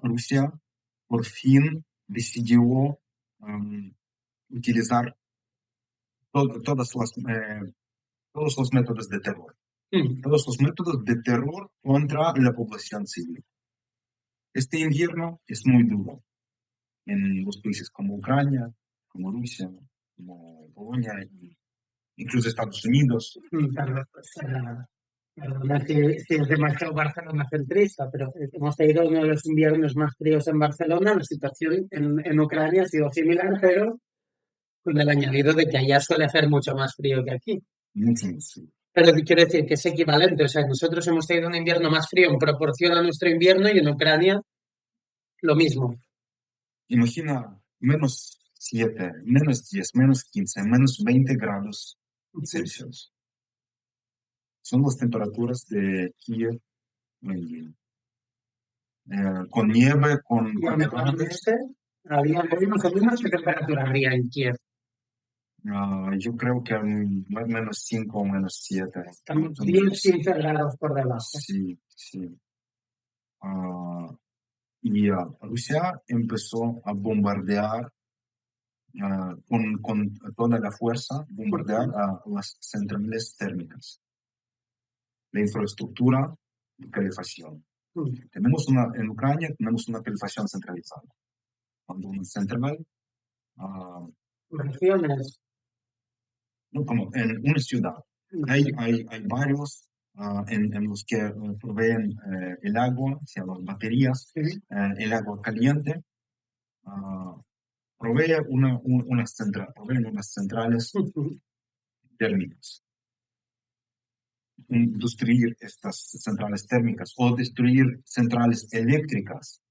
Rusia por fin decidió utilizar todos los métodos de terror. Todos los métodos de terror contra la población civil. Este invierno es muy duro en los países como Ucrania, como Rusia, como Polonia, incluso Estados Unidos. Claro, pues, perdona si es demasiado Barcelona centrista, pero hemos tenido uno de los inviernos más fríos en Barcelona. La situación en Ucrania ha sido similar, pero con el añadido de que allá suele hacer mucho más frío que aquí. Mucho más frío. Pero quiero decir que es equivalente. O sea, nosotros hemos tenido un invierno más frío en proporción a nuestro invierno y en Ucrania lo mismo. Imagina -7, -10, -15, -20 grados Celsius. Son las temperaturas de Kiev, con nieve, con nevadas. Había más o menos qué temperatura habría en Kiev. Yo creo que -5 o -7. Estamos 10-15 grados por debajo. Sí, sí. Y Rusia empezó a bombardear con toda la fuerza, bombardear a las centrales térmicas, la infraestructura de calefacción. En Ucrania tenemos una calefacción centralizada. Cuando una central, Regiones. no, como en una ciudad, hay varios en los que proveen el agua, o sea, las baterías, el agua caliente, proveen unas centrales térmicas. Destruir estas centrales térmicas o destruir centrales eléctricas,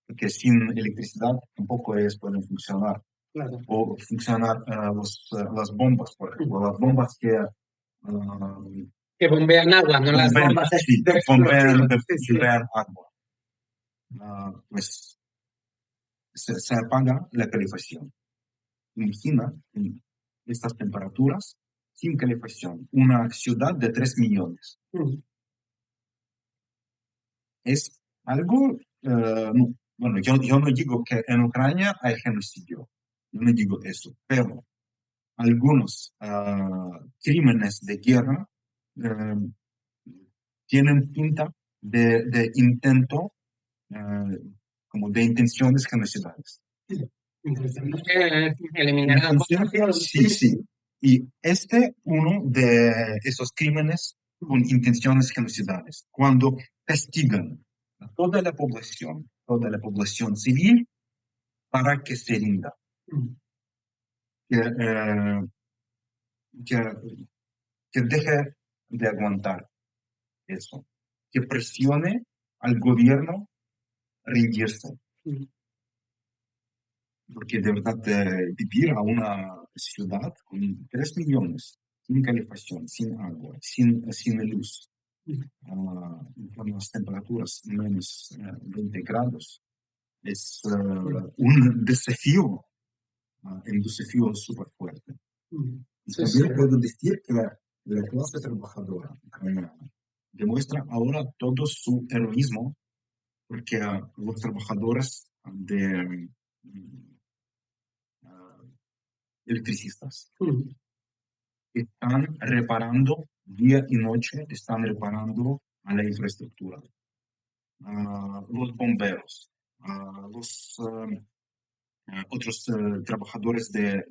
porque sin electricidad tampoco ellas pueden funcionar. Claro. O funcionar las bombas, por ejemplo, las bombas que bombean agua, no las bombas de bombean agua. Pues se apaga la calefacción. Imagina estas temperaturas sin calefacción. Una ciudad de 3 millones. Es algo, bueno, yo no digo que en Ucrania hay genocidio, yo no digo eso, pero algunos crímenes de guerra tienen pinta de intento, como de intenciones genocidales. Eliminar la población. Sí. Y uno de esos crímenes con intenciones genocidales, cuando castigan a toda la población civil para que se rinda. Que deje de aguantar eso, que presione al gobierno a rendirse. Porque de verdad vivir a una ciudad con 3 millones, sin calefacción, sin agua, sin luz, con las temperaturas menos 20 grados, es un desafío súper fuerte. También puedo decir que la clase trabajadora ucraniana demuestra ahora todo su heroísmo, porque los trabajadores de electricistas están reparando día y noche, están reparando a la infraestructura. Los bomberos, los otros trabajadores de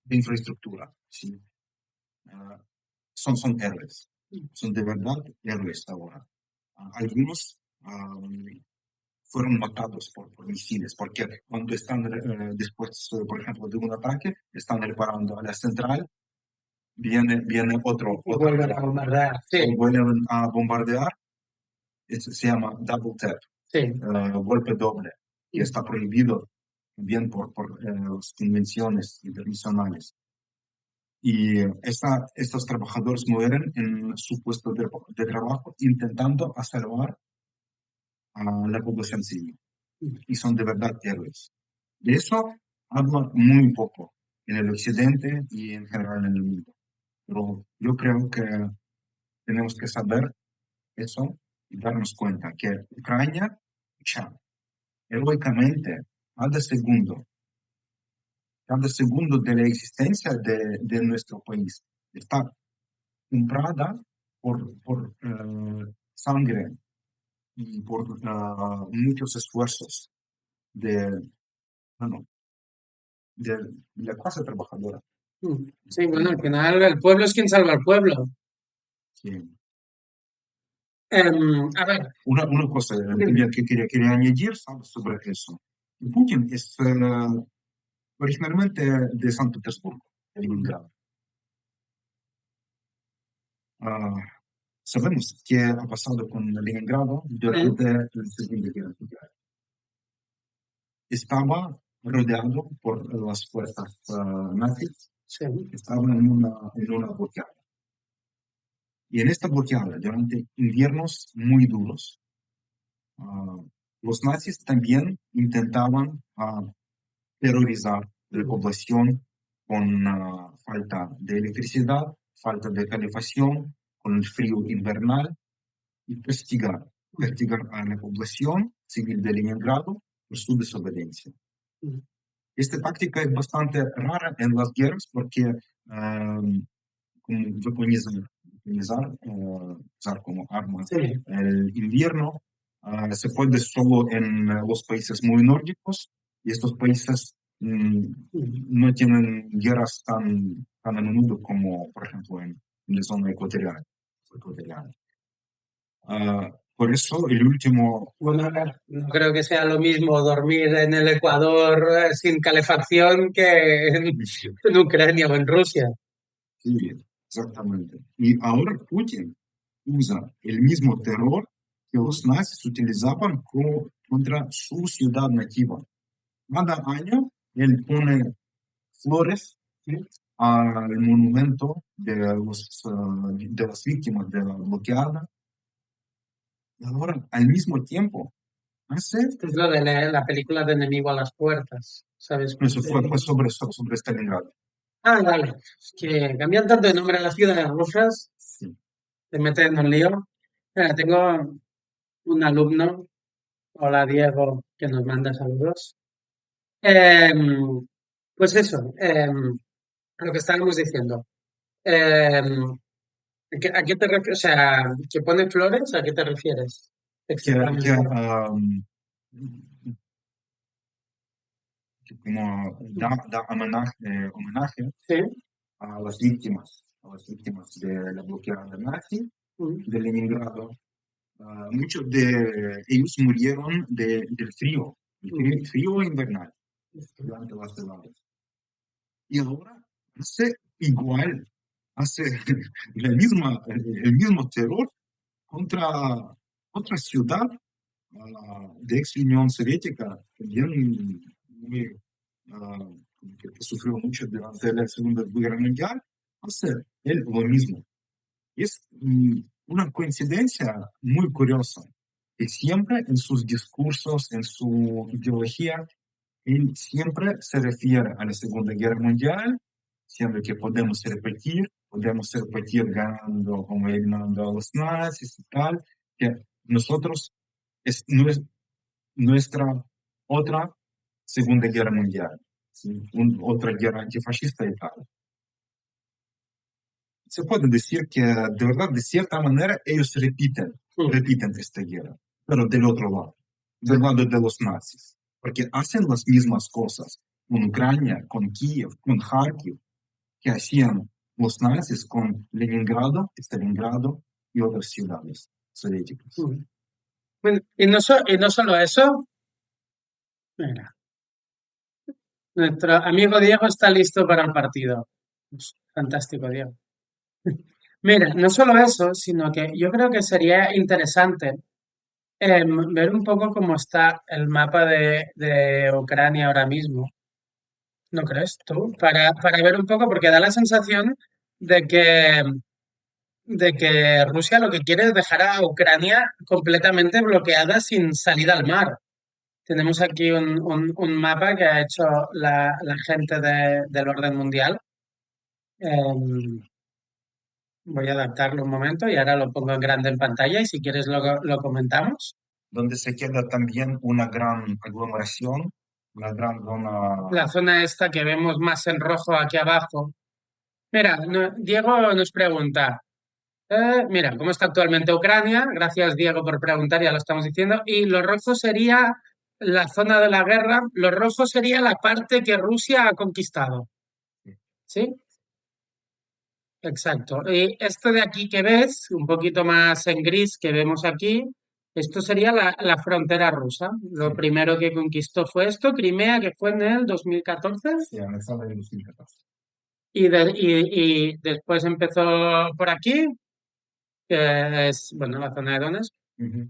infraestructura, ¿sí? Son héroes, son de verdad héroes ahora. Algunos fueron matados por misiles, porque cuando están después, por ejemplo, de un ataque, están reparando a la central, viene otro vuelven a bombardear. Vuelven a bombardear, se llama double tap, golpe doble, que está prohibido bien por las convenciones internacionales. Y estos trabajadores mueren en su puesto de trabajo intentando salvar a la población civil. Y son de verdad héroes. De eso habla muy poco en el occidente y en general en el mundo. Pero yo creo que tenemos que saber eso y darnos cuenta que Ucrania lucha heroicamente cada segundo de la existencia de nuestro país está comprada por sangre y por muchos esfuerzos de, bueno, de la clase trabajadora. Sí, bueno, al final el pueblo es quien salva al pueblo. Sí. A ver, Una cosa dime. que quería añadir sobre eso. Putin es originalmente de San Petersburgo, de Leningrado. Ah, sabemos qué ha pasado con Leningrado durante la Segunda Guerra Mundial. Estaba rodeado por las fuerzas nazis, Sí, estaba en una bloqueada. Y en esta bloqueada, durante inviernos muy duros, los nazis también intentaban terrorizar la población con falta de electricidad, falta de calefacción, con el frío invernal y castigar a la población civil de Leningrado por su desobediencia. Esta táctica es bastante rara en las guerras porque usar como arma sí. el invierno se puede solo en los países muy nórdicos y estos países no tienen guerras tan a menudo como, por ejemplo, en la zona ecuatorial. Por eso el último... Bueno, no creo que sea lo mismo dormir en el Ecuador sin calefacción que en Ucrania o en Rusia. Sí, exactamente. Y ahora Putin usa el mismo terror que los nazis utilizaban contra su ciudad nativa. Cada año él pone flores al monumento de las víctimas de la bloqueada. Y ahora, al mismo tiempo, hace... Es lo de la película de Enemigo a las puertas, ¿sabes? Eso fue sobre Stalingrado. Ah, vale. Es que cambian tanto de nombre a las ciudades rusas, Sí. te meten en un lío. Mira, tengo un alumno, hola Diego, que nos manda saludos. Pues eso, lo que estábamos diciendo. Em, ¿A qué te refieres? O sea, ¿que pone flores? ¿A qué te refieres? Que Exactamente. como da homenaje Sí. a las víctimas de la bloqueada nazi de Leningrado. Muchos de ellos murieron del frío, el frío invernal durante las heladas. Y ahora hace igual, hace el mismo terror contra otra ciudad de ex Unión Soviética, también muy, que sufrió mucho durante la Segunda Guerra Mundial, hace él lo mismo. Es una coincidencia muy curiosa, que siempre en sus discursos, en su ideología, él siempre se refiere a la Segunda Guerra Mundial, siendo que podemos repetir ganando como eliminando a los nazis y tal, que nosotros es nuestra otra Segunda Guerra Mundial, ¿sí? Otra guerra antifascista y tal. Se puede decir que, de verdad, de cierta manera, ellos repiten esta guerra, pero del otro lado, del lado de los nazis, porque hacen las mismas cosas con Ucrania, con Kiev, con Kharkiv, que hacían los nazis con Leningrado, Stalingrado y otras ciudades soviéticas. Bueno, y no solo eso, mira, nuestro amigo Diego está listo para el partido. Fantástico, Diego. Mira, no solo eso, sino que yo creo que sería interesante ver un poco cómo está el mapa de Ucrania ahora mismo. ¿No crees tú? Para ver un poco, porque da la sensación de que Rusia lo que quiere es dejar a Ucrania completamente bloqueada sin salida al mar. Tenemos aquí un mapa que ha hecho la gente del orden mundial. Voy a adaptarlo un momento y ahora lo pongo en grande en pantalla y si quieres lo comentamos. Donde se queda también una gran aglomeración, una gran zona. La zona esta que vemos más en rojo aquí abajo. Mira, Diego nos pregunta, Mira, cómo está actualmente Ucrania. Gracias, Diego, por preguntar, ya lo estamos diciendo. Y lo rojo sería la zona de la guerra. Lo rojo sería la parte que Rusia ha conquistado. ¿Sí? Exacto. Y esto de aquí que ves, un poquito más en gris que vemos aquí, esto sería la frontera rusa. Lo Sí. primero que conquistó fue esto, Crimea, que fue en el 2014. Sí, empezó en 2014. Y después empezó por aquí, que es, bueno, la zona de Donetsk. Ujú.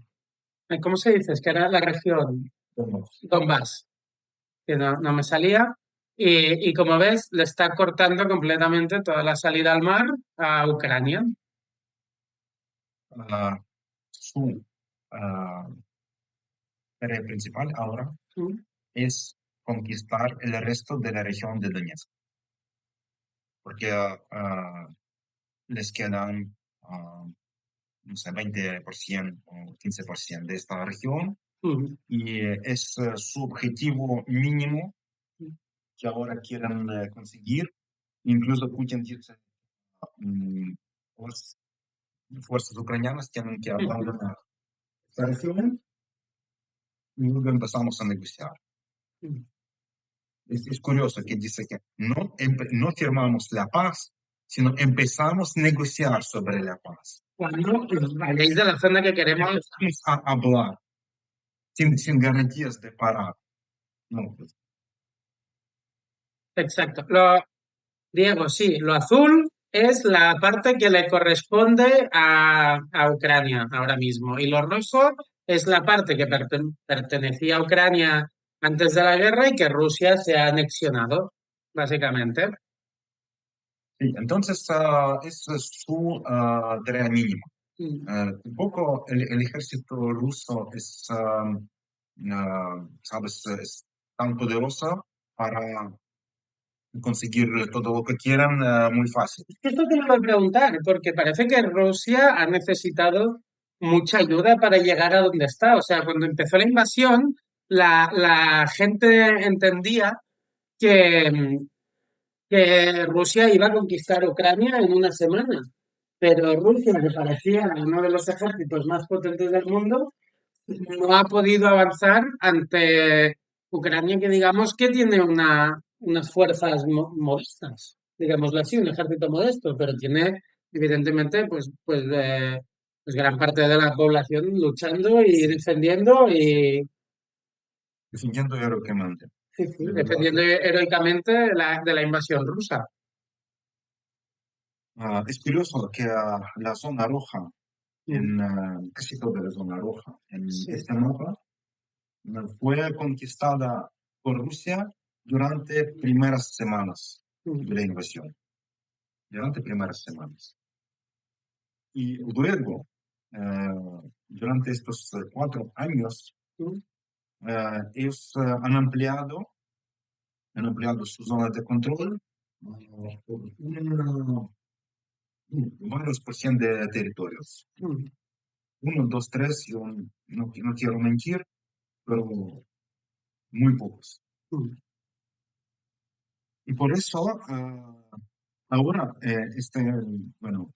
¿Cómo se dice? Es que era la región Donbass. Donbass, que no me salía. Y como ves, le está cortando completamente toda la salida al mar a Ucrania. Su ah, tarea principal ahora Mm, es conquistar el resto de la región de Donetsk, porque les quedan, no sé, 20% o 15% de esta región mm, y es su objetivo mínimo mm. que ahora quieren conseguir. Incluso Putin dice, mm, las fuerzas ucranianas tienen que abandonar esta región y luego empezamos a negociar. Mm. Es curioso que dice que no firmamos la paz, sino empezamos a negociar sobre la paz. Cuando os vayáis de la zona que queremos. Empezamos a hablar sin garantías de parar. No, pues, Exacto. Diego, sí, lo azul es la parte que le corresponde a Ucrania ahora mismo. Y lo rojo es la parte que pertenecía a Ucrania antes de la guerra y que Rusia se ha anexionado, básicamente. sí, entonces, esa es su tarea mínima. Mm. Un poco el ejército ruso es, ¿sabes? Es tan poderoso para conseguir todo lo que quieran muy fácil. Esto te lo voy a preguntar, porque parece que Rusia ha necesitado mucha ayuda para llegar a donde está. O sea, cuando empezó la invasión, la gente entendía que, que Rusia iba a conquistar Ucrania en una semana. Pero Rusia, que parecía uno de los ejércitos más potentes del mundo, no ha podido avanzar ante Ucrania, que digamos que tiene unas fuerzas modestas, digámoslo así, un ejército modesto, pero tiene evidentemente pues gran parte de la población luchando y defendiendo y Defendiendo heroicamente. sí, sí, De verdad. defendiendo heroicamente de la invasión rusa. Es curioso que la zona roja, Mm, casi toda la zona roja en sí. este mapa, fue conquistada por Rusia durante primeras semanas Mm, de la invasión. Durante primeras semanas. Y luego, durante estos 4 años, mm, ellos han ampliado su zona de control por varios por ciento de territorios. mm, 1, 2, 3, yo no quiero mentir, pero muy pocos. mm. Y por eso, ahora, bueno,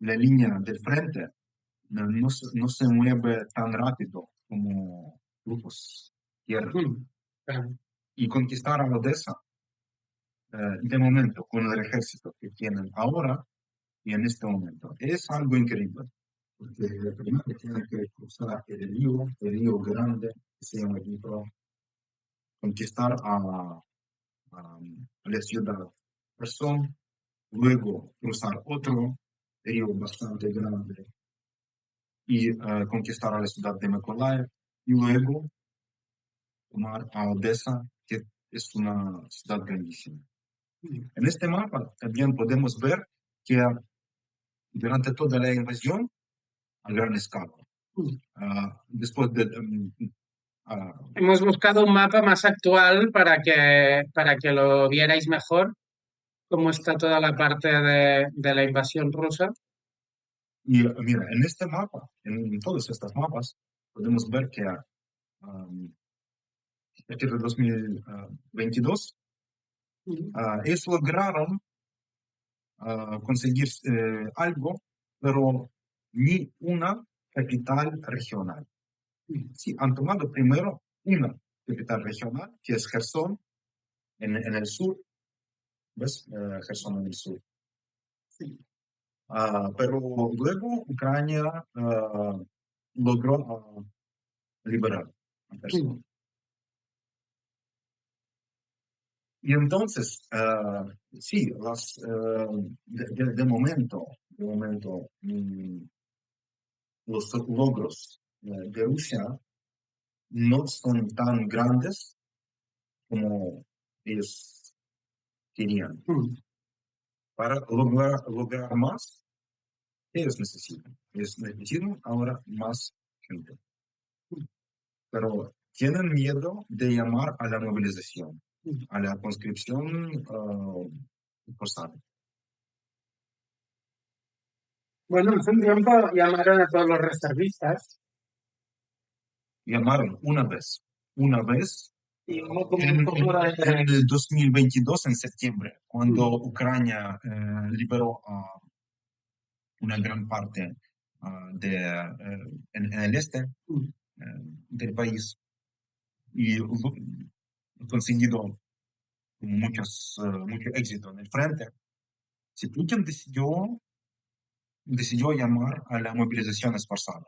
la línea del frente no se mueve tan rápido como grupos tierra. Mm. Claro. Y conquistar a Odessa, de momento, con el ejército que tienen ahora y en este momento, es algo increíble. Porque primero tienen que cruzar el río Grande, que se llama Dnipro, conquistar a la ciudad Kherson, luego cruzar otro río bastante grande y conquistar a la ciudad de Mykolaiv, y luego tomar a Odessa, que es una ciudad grandísima. Mm. En este mapa también podemos ver que durante toda la invasión, a gran escala, Mm. después de... Hemos buscado un mapa más actual para que lo vierais mejor, cómo está toda la parte de la invasión rusa. y mira, en este mapa, en todos estos mapas, podemos ver que a partir de 2022, Mm. ellos lograron conseguir algo, pero ni una capital regional. Sí, han tomado primero una capital regional, que es Gerson, en el sur. ¿Ves? Gerson en el sur. Sí. Pero luego Ucrania logró liberar a Gerson. Y entonces, sí, de momento, los logros de Rusia no son tan grandes como ellos querían. Para lograr más, ellos necesitan ahora más gente. Pero tienen miedo de llamar a la movilización, a la conscripción forzada. Bueno, hace un tiempo llamaron a todos los reservistas. Llamaron una vez. Y hubo como En un poco de... el 2022, en septiembre, cuando Ucrania liberó una gran parte en el este del país y conseguido mucho éxito en el frente, Putin decidió llamar a la movilización esforzada.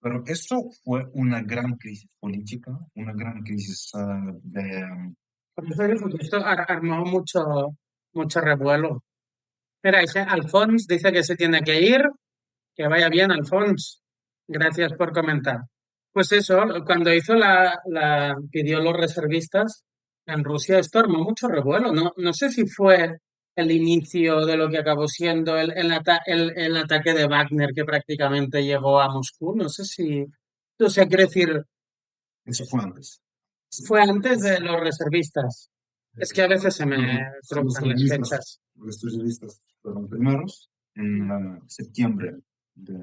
Pero eso fue una gran crisis política, una gran crisis Por eso digo que esto armó mucho revuelo. Mira, Alfons dice que se tiene que ir. Que vaya bien, Alfons. Gracias por comentar. Pues eso, cuando pidió los reservistas en Rusia, esto armó mucho revuelo. No sé si fue el inicio de lo que acabó siendo el ataque de Wagner que prácticamente llegó a Moscú. No sé si... O sea, quiero decir, eso fue antes. fue antes de los reservistas. Es que a veces se me trozan las fechas. Los reservistas fueron primeros en septiembre de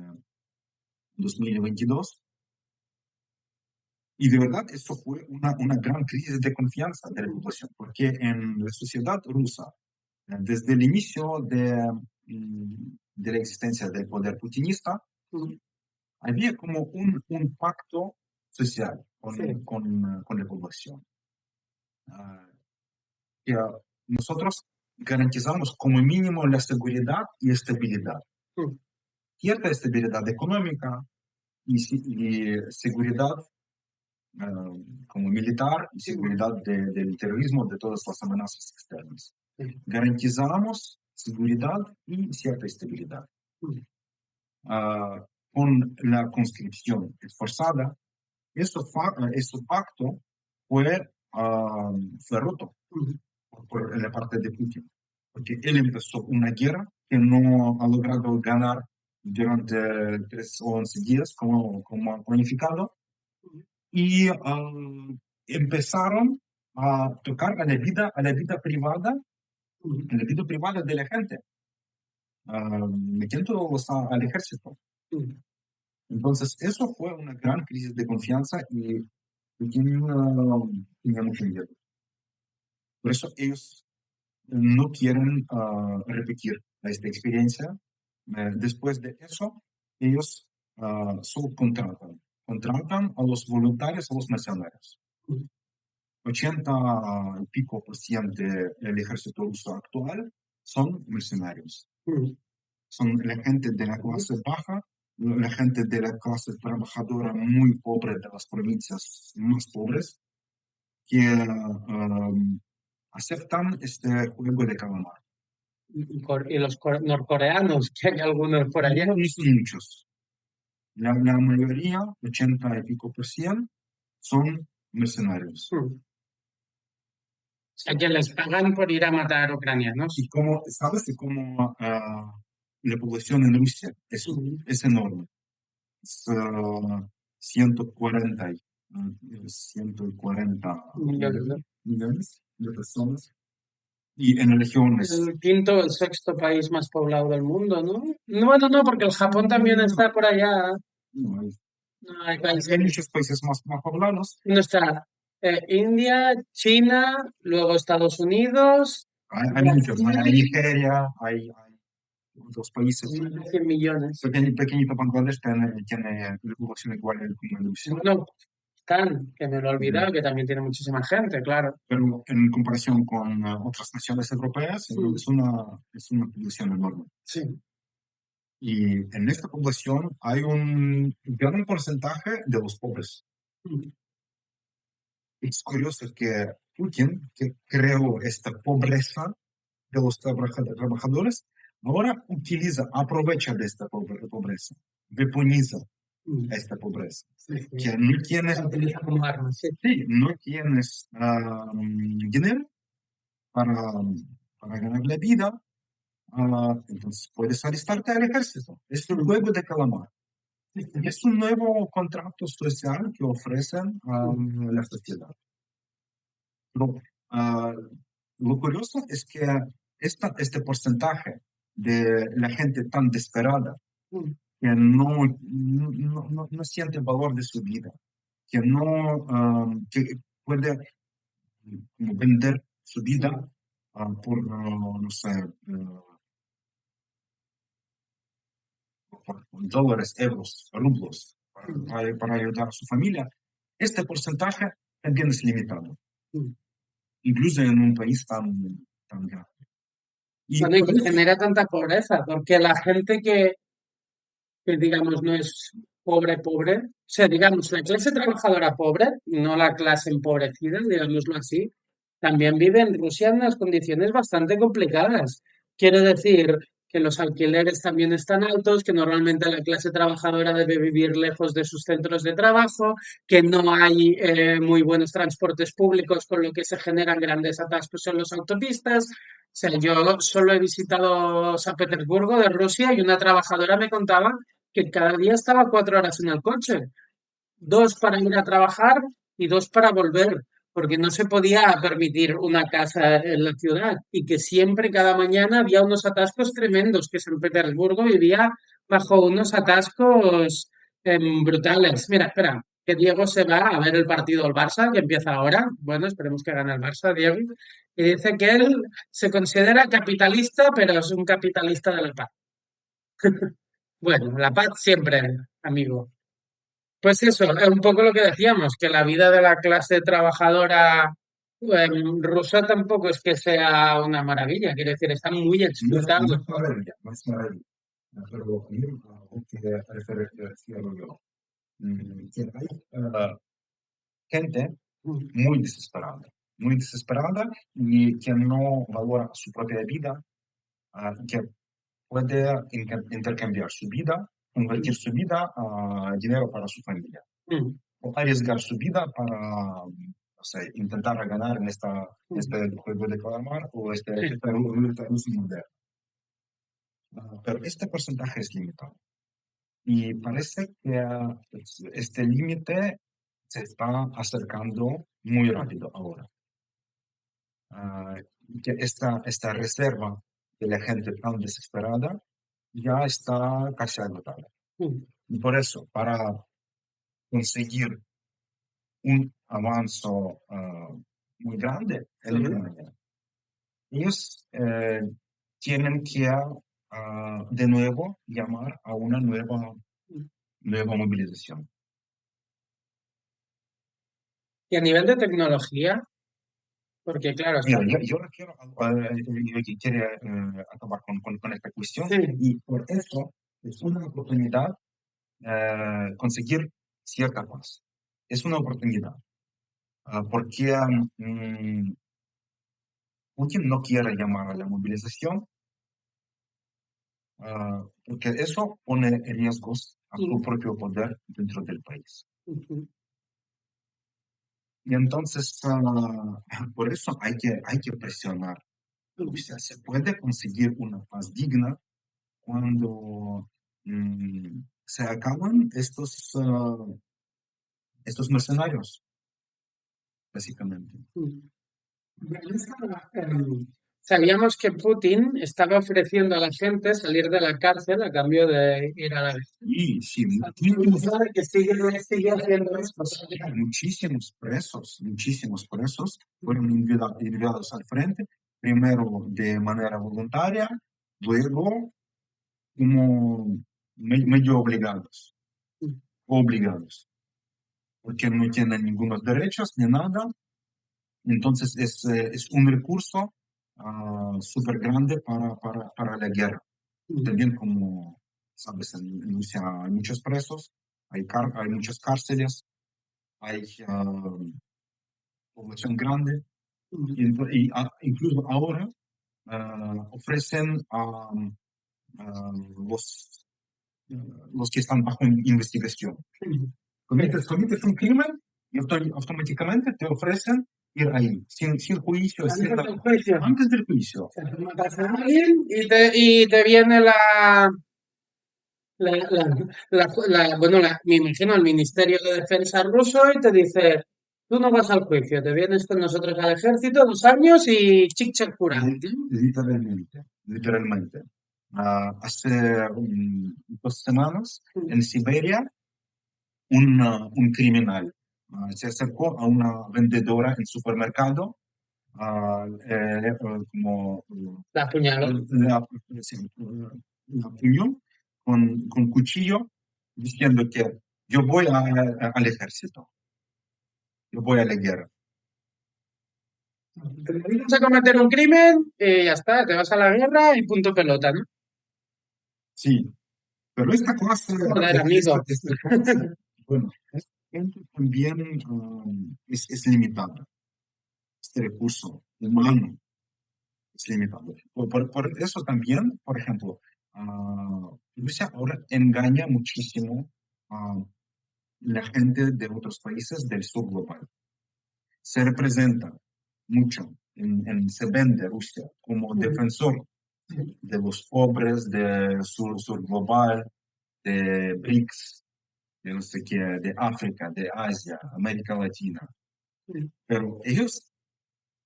2022. Y de verdad, eso fue una gran crisis de confianza de la población, porque en la sociedad rusa, desde el inicio de la existencia del poder putinista, había como un pacto social con la población. Que nosotros garantizamos como mínimo la seguridad y estabilidad. Cierta estabilidad económica y seguridad como militar y seguridad del terrorismo, de todas las amenazas externas. Garantizamos seguridad y cierta estabilidad. Con la conscripción esforzada, ese pacto fue roto por la parte de Putin, porque él empezó una guerra que no ha logrado ganar durante 3 o 11 días como ha planificado, y empezaron a tocar a la vida privada, de la gente, metiéndolos al ejército. Entonces, eso fue una gran crisis de confianza y Putin tenía mucho miedo. Por eso ellos no quieren repetir esta experiencia. Después de eso, ellos solo contratan a los voluntarios, a los mercenarios. 80 y pico % del ejército ruso actual son mercenarios. Son la gente de la clase baja, la gente de la clase trabajadora muy pobre de las provincias más pobres, que aceptan este juego de calamar. Y los norcoreanos, que hay algunos por allá. No son muchos. La mayoría, 80 y pico %, son mercenarios. O sea, que les pagan por ir a matar ucranianos. Y como, ¿sabes? Y como la población en Rusia es enorme. Es 140 millones de personas. Y en regiones. El quinto o el sexto país más poblado del mundo, ¿no? No, porque el Japón también está por allá. No, Hay países. hay muchos países más poblados. No está India, China, luego Estados Unidos, Hay muchos, hay Nigeria, hay otros países. 100 millones. Pequeñito Bangladesh tiene la población igual como Rusia. Bueno, Pakistán, que me lo he olvidado, que también tiene muchísima gente, claro. Pero en comparación con otras naciones europeas, es una población enorme. Sí. Y en esta población hay un gran porcentaje de los pobres. Es curioso que Putin, que creó esta pobreza de los trabajadores, ahora aprovecha de esta pobreza, weaponiza esta pobreza. Que no tienes, Se utiliza como arma, sí. no tienes dinero para ganar la vida, entonces puedes alistarte al ejército. Es un juego de calamar. Es un nuevo contrato social que ofrecen a la sociedad. Pero lo curioso es que este porcentaje de la gente tan desesperada que no siente el valor de su vida, que que puede vender su vida por, no sé, por dólares, euros, rublos, para ayudar a su familia, este porcentaje también es limitado. Incluso en un país tan grande. Bueno, y que genera tanta pobreza, porque la gente que digamos no es pobre, o sea, digamos, la clase trabajadora pobre, no la clase empobrecida, digámoslo así, también vive en Rusia en unas condiciones bastante complicadas. Quiero decir que los alquileres también están altos, que normalmente la clase trabajadora debe vivir lejos de sus centros de trabajo, que no hay muy buenos transportes públicos, con lo que se generan grandes atascos en las autopistas. O sea, yo solo he visitado San Petersburgo de Rusia y una trabajadora me contaba que cada día estaba 4 horas en el coche, 2 para ir a trabajar y 2 para volver, porque no se podía permitir una casa en la ciudad y que siempre, cada mañana, había unos atascos tremendos, que San Petersburgo vivía bajo unos atascos brutales. Mira, espera, que Diego se va a ver el partido del Barça, que empieza ahora. Bueno, esperemos que gane el Barça, Diego. Y dice que él se considera capitalista, pero es un capitalista de la paz. Bueno, la paz siempre, amigo. Pues eso, es un poco lo que decíamos, que la vida de la clase trabajadora rusa tampoco es que sea una maravilla, quiero decir, está muy explotado. No es maravilla. Pero hay que referirlo yo. Que hay gente muy desesperada y que no valora su propia vida, que puede intercambiar su vida, convertir su vida a dinero para su familia, o arriesgar su vida para, o sea, intentar ganar en este juego de calamar o este ruso moderno. Pero este porcentaje es limitado. Y parece que este límite se está acercando muy rápido ahora. Que esta reserva de la gente tan desesperada ya está casi agotada. Y por eso, para conseguir un avance muy grande, ellos tienen que de nuevo llamar a una nueva movilización. Y a nivel de tecnología, porque claro, mira, yo quiero acabar con esta cuestión, y por eso es una oportunidad conseguir cierta paz. Es una oportunidad, porque Putin no quiere llamar a la movilización, porque eso pone riesgos a su propio poder dentro del país. Y entonces, por eso hay que presionar. O sea, se puede conseguir una paz digna cuando se acaban estos mercenarios, básicamente. Sabíamos que Putin estaba ofreciendo a la gente salir de la cárcel a cambio de ir a la guerra. Sí, que sigue haciendo esto. Muchísimos presos fueron enviados al frente primero de manera voluntaria, luego como medio obligados, porque no tienen ningunos derechos ni nada. Entonces es un recurso súper grande para la guerra. También como, sabes, en Rusia hay muchos presos, hay muchas cárceles, hay población grande, incluso ahora ofrecen a los que están bajo investigación. Cometes un crimen y automáticamente te ofrecen ir ahí, sin juicio, antes del juicio. O sea, tú matas a alguien y te viene me imagino el Ministerio de Defensa ruso y te dice, tú no vas al juicio, te vienes con nosotros al ejército 2 años y chic curado. Literalmente. Hace 2 semanas en Siberia un criminal se acercó a una vendedora en supermercado, como La apuñaló. la apuñó con cuchillo, diciendo que yo voy al ejército, yo voy a la guerra. Te dedicas a cometer un crimen y ya está, te vas a la guerra y punto pelota, ¿no? Sí, pero esta clase, Joder, amigo. bueno, esta gente también es limitada. Este recurso humano es limitado. Por eso también, por ejemplo, Rusia ahora engaña muchísimo a la gente de otros países del sur global. Se representa mucho, se vende Rusia como defensor de los pobres, del sur global, de BRICS, de no sé qué, de África, de Asia, América Latina. Pero ellos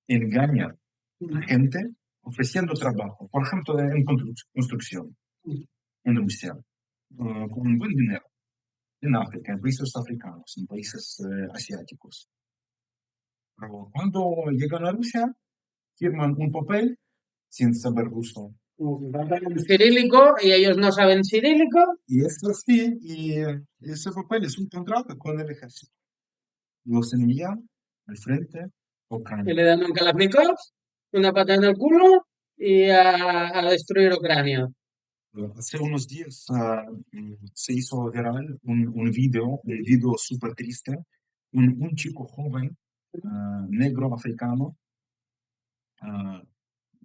engañan a la gente ofreciendo trabajo, por ejemplo, en construcción, en Rusia, con buen dinero, en África, en países africanos, en países asiáticos. Pero cuando llegan a Rusia, firman un papel sin saber ruso. Cirílico y ellos no saben cirílico. Y esto sí, y ese papel es un contrato con el ejército. Los envían al frente Y Ucrania. le dan un Kalashnikov, una patada en el culo y a destruir Ucrania. Hace unos días se hizo viral un video súper triste, un chico joven, negro africano,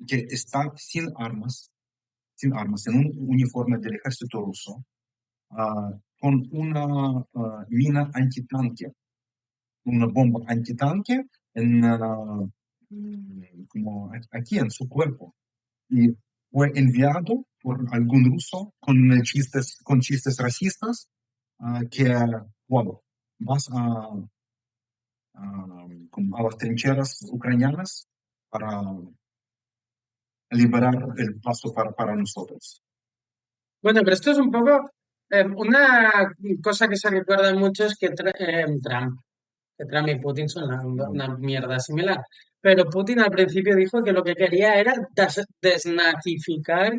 que está sin armas, en un uniforme del ejército ruso, con una mina antitanque, una bomba antitanque como aquí en su cuerpo. Y fue enviado por algún ruso con chistes racistas, que, bueno, vas a las trincheras ucranianas para liberar el paso para nosotros. Bueno, pero esto es un poco una cosa que se recuerda mucho es que Trump y Putin son una mierda similar. Pero Putin al principio dijo que lo que quería era desnazificar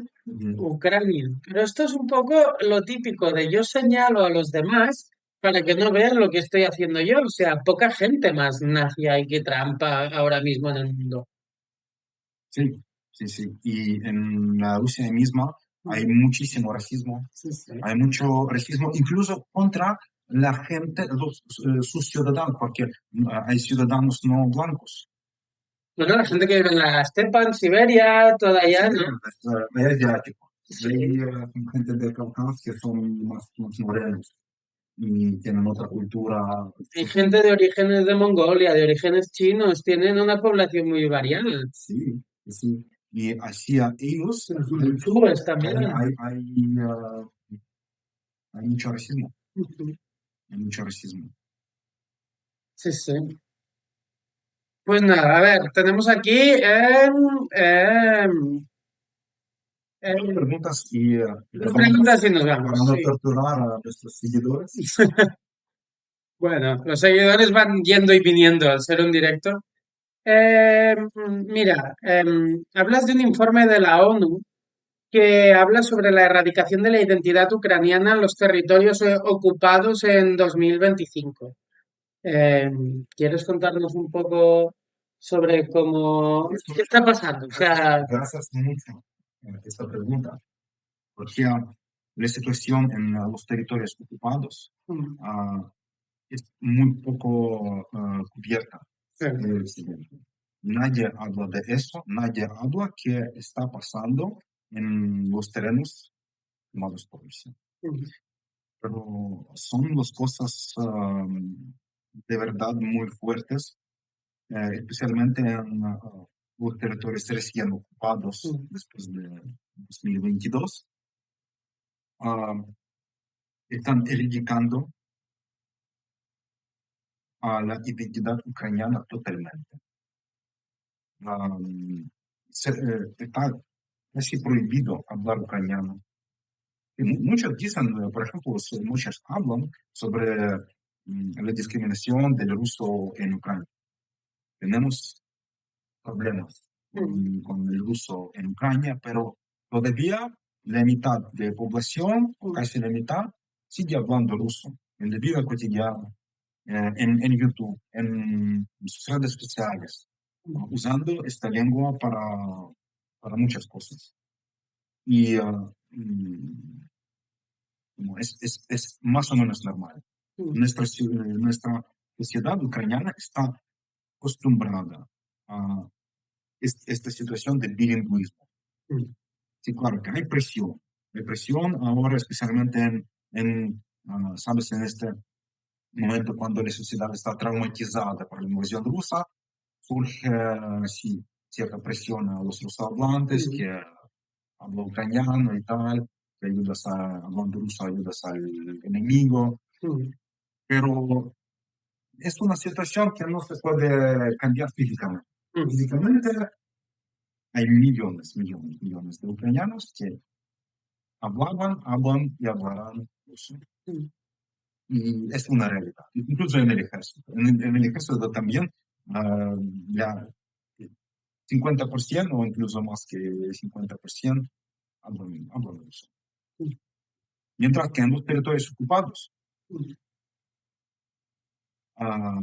Ucrania. Pero esto es un poco lo típico de yo señalo a los demás para que no vean lo que estoy haciendo yo. O sea, poca gente más nazi hay que Trump ahora mismo en el mundo. Sí. Y en la Rusia misma hay muchísimo racismo. Sí. Hay mucho racismo, incluso contra la gente, sus ciudadanos, porque hay ciudadanos no blancos. Bueno, la gente que vive en la estepa, en Siberia, toda allá, ¿no? Es asiático. Hay gente de Cáucaso que son más morenos y tienen otra cultura. Hay gente de orígenes de Mongolia, de orígenes chinos, tienen una población muy variada. Sí. Y hacia ellos también. Hay mucho racismo. Hay mucho racismo. Sí. Pues nada, a ver, tenemos aquí Preguntas y preguntas y nos vamos. para no torturar a nuestros seguidores. Bueno, los seguidores van yendo y viniendo al ser un directo. Mira, hablas de un informe de la ONU que habla sobre la erradicación de la identidad ucraniana en los territorios ocupados en 2025. ¿Quieres contarnos un poco sobre qué está pasando? O sea, Gracias mucho por esta pregunta, porque la situación en los territorios ocupados mm, es muy poco cubierta. sí, Nadie habla de eso, nadie habla qué está pasando en los terrenos tomados por Rusia. mm, Pero son las cosas de verdad muy fuertes, especialmente en los territorios recién ocupados mm, después de 2022. ah, Están erradicando a la identidad ucraniana totalmente. Está casi prohibido hablar ucraniano. Y muchos dicen, por ejemplo, muchos hablan sobre la discriminación del ruso en Ucrania. Tenemos problemas mm, con el ruso en Ucrania, pero todavía la mitad de la población, casi la mitad, sigue hablando ruso en la vida cotidiana, en YouTube, en sus redes sociales, usando esta lengua para muchas cosas. Y es más o menos normal. mm, Nuestra sociedad ucraniana está acostumbrada a esta situación de bilingüismo. mm, Sí, claro que hay presión. Hay presión ahora, especialmente ¿sabes? En este momento cuando la sociedad está traumatizada por la invasión rusa, surge, sí, cierta presión a los rusohablantes mm, que hablan ucraniano y tal, que hablando ruso ayudas al enemigo, mm, pero es una situación que no se puede cambiar físicamente. mm, Físicamente hay millones de ucranianos que hablan y hablarán ruso. mm. Y es una realidad, incluso en el ejército. En el ejército también, ya 50% o incluso más que 50% hablan ruso. Mientras que en los territorios ocupados,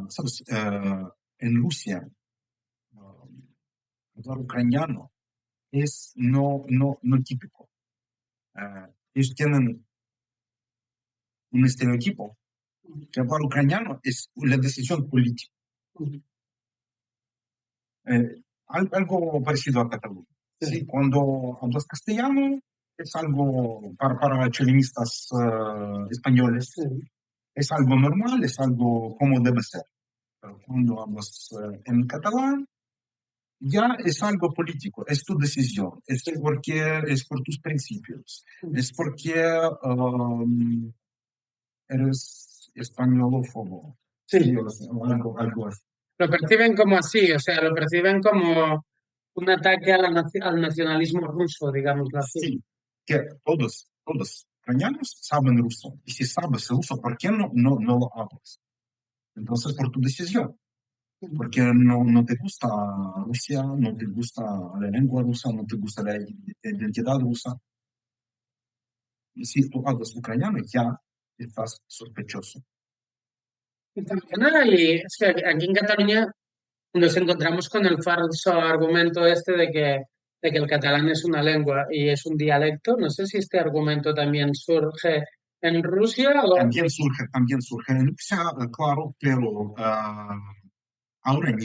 ¿sabes? En Rusia, hablar ucraniano es no típico. Ellos tienen un estereotipo que hablar ucraniano es la decisión política. Algo parecido a Cataluña. ¿Sí? Cuando hablas castellano es algo para chilenistas españoles, es algo normal, es algo como debe ser. Pero cuando hablas en catalán, ya es algo político, es tu decisión, es por tus principios, es porque eres españolófobo. Sí, O algo así. lo perciben como así, o sea, lo perciben como un ataque al nacionalismo ruso, digámoslo así. Sí, que todos ucranianos saben ruso. Y si sabes ruso, ¿por qué no lo hablas? Entonces, por tu decisión. Porque no te gusta Rusia, no te gusta la lengua rusa, no te gusta la identidad rusa. Y si tú hablas ucraniano, ya estás sospechoso. Y también es que aquí en Cataluña nos encontramos con el falso argumento este de que el catalán es una lengua y es un dialecto. No sé si este argumento también surge en Rusia o... También surge en Rusia, claro, pero ahora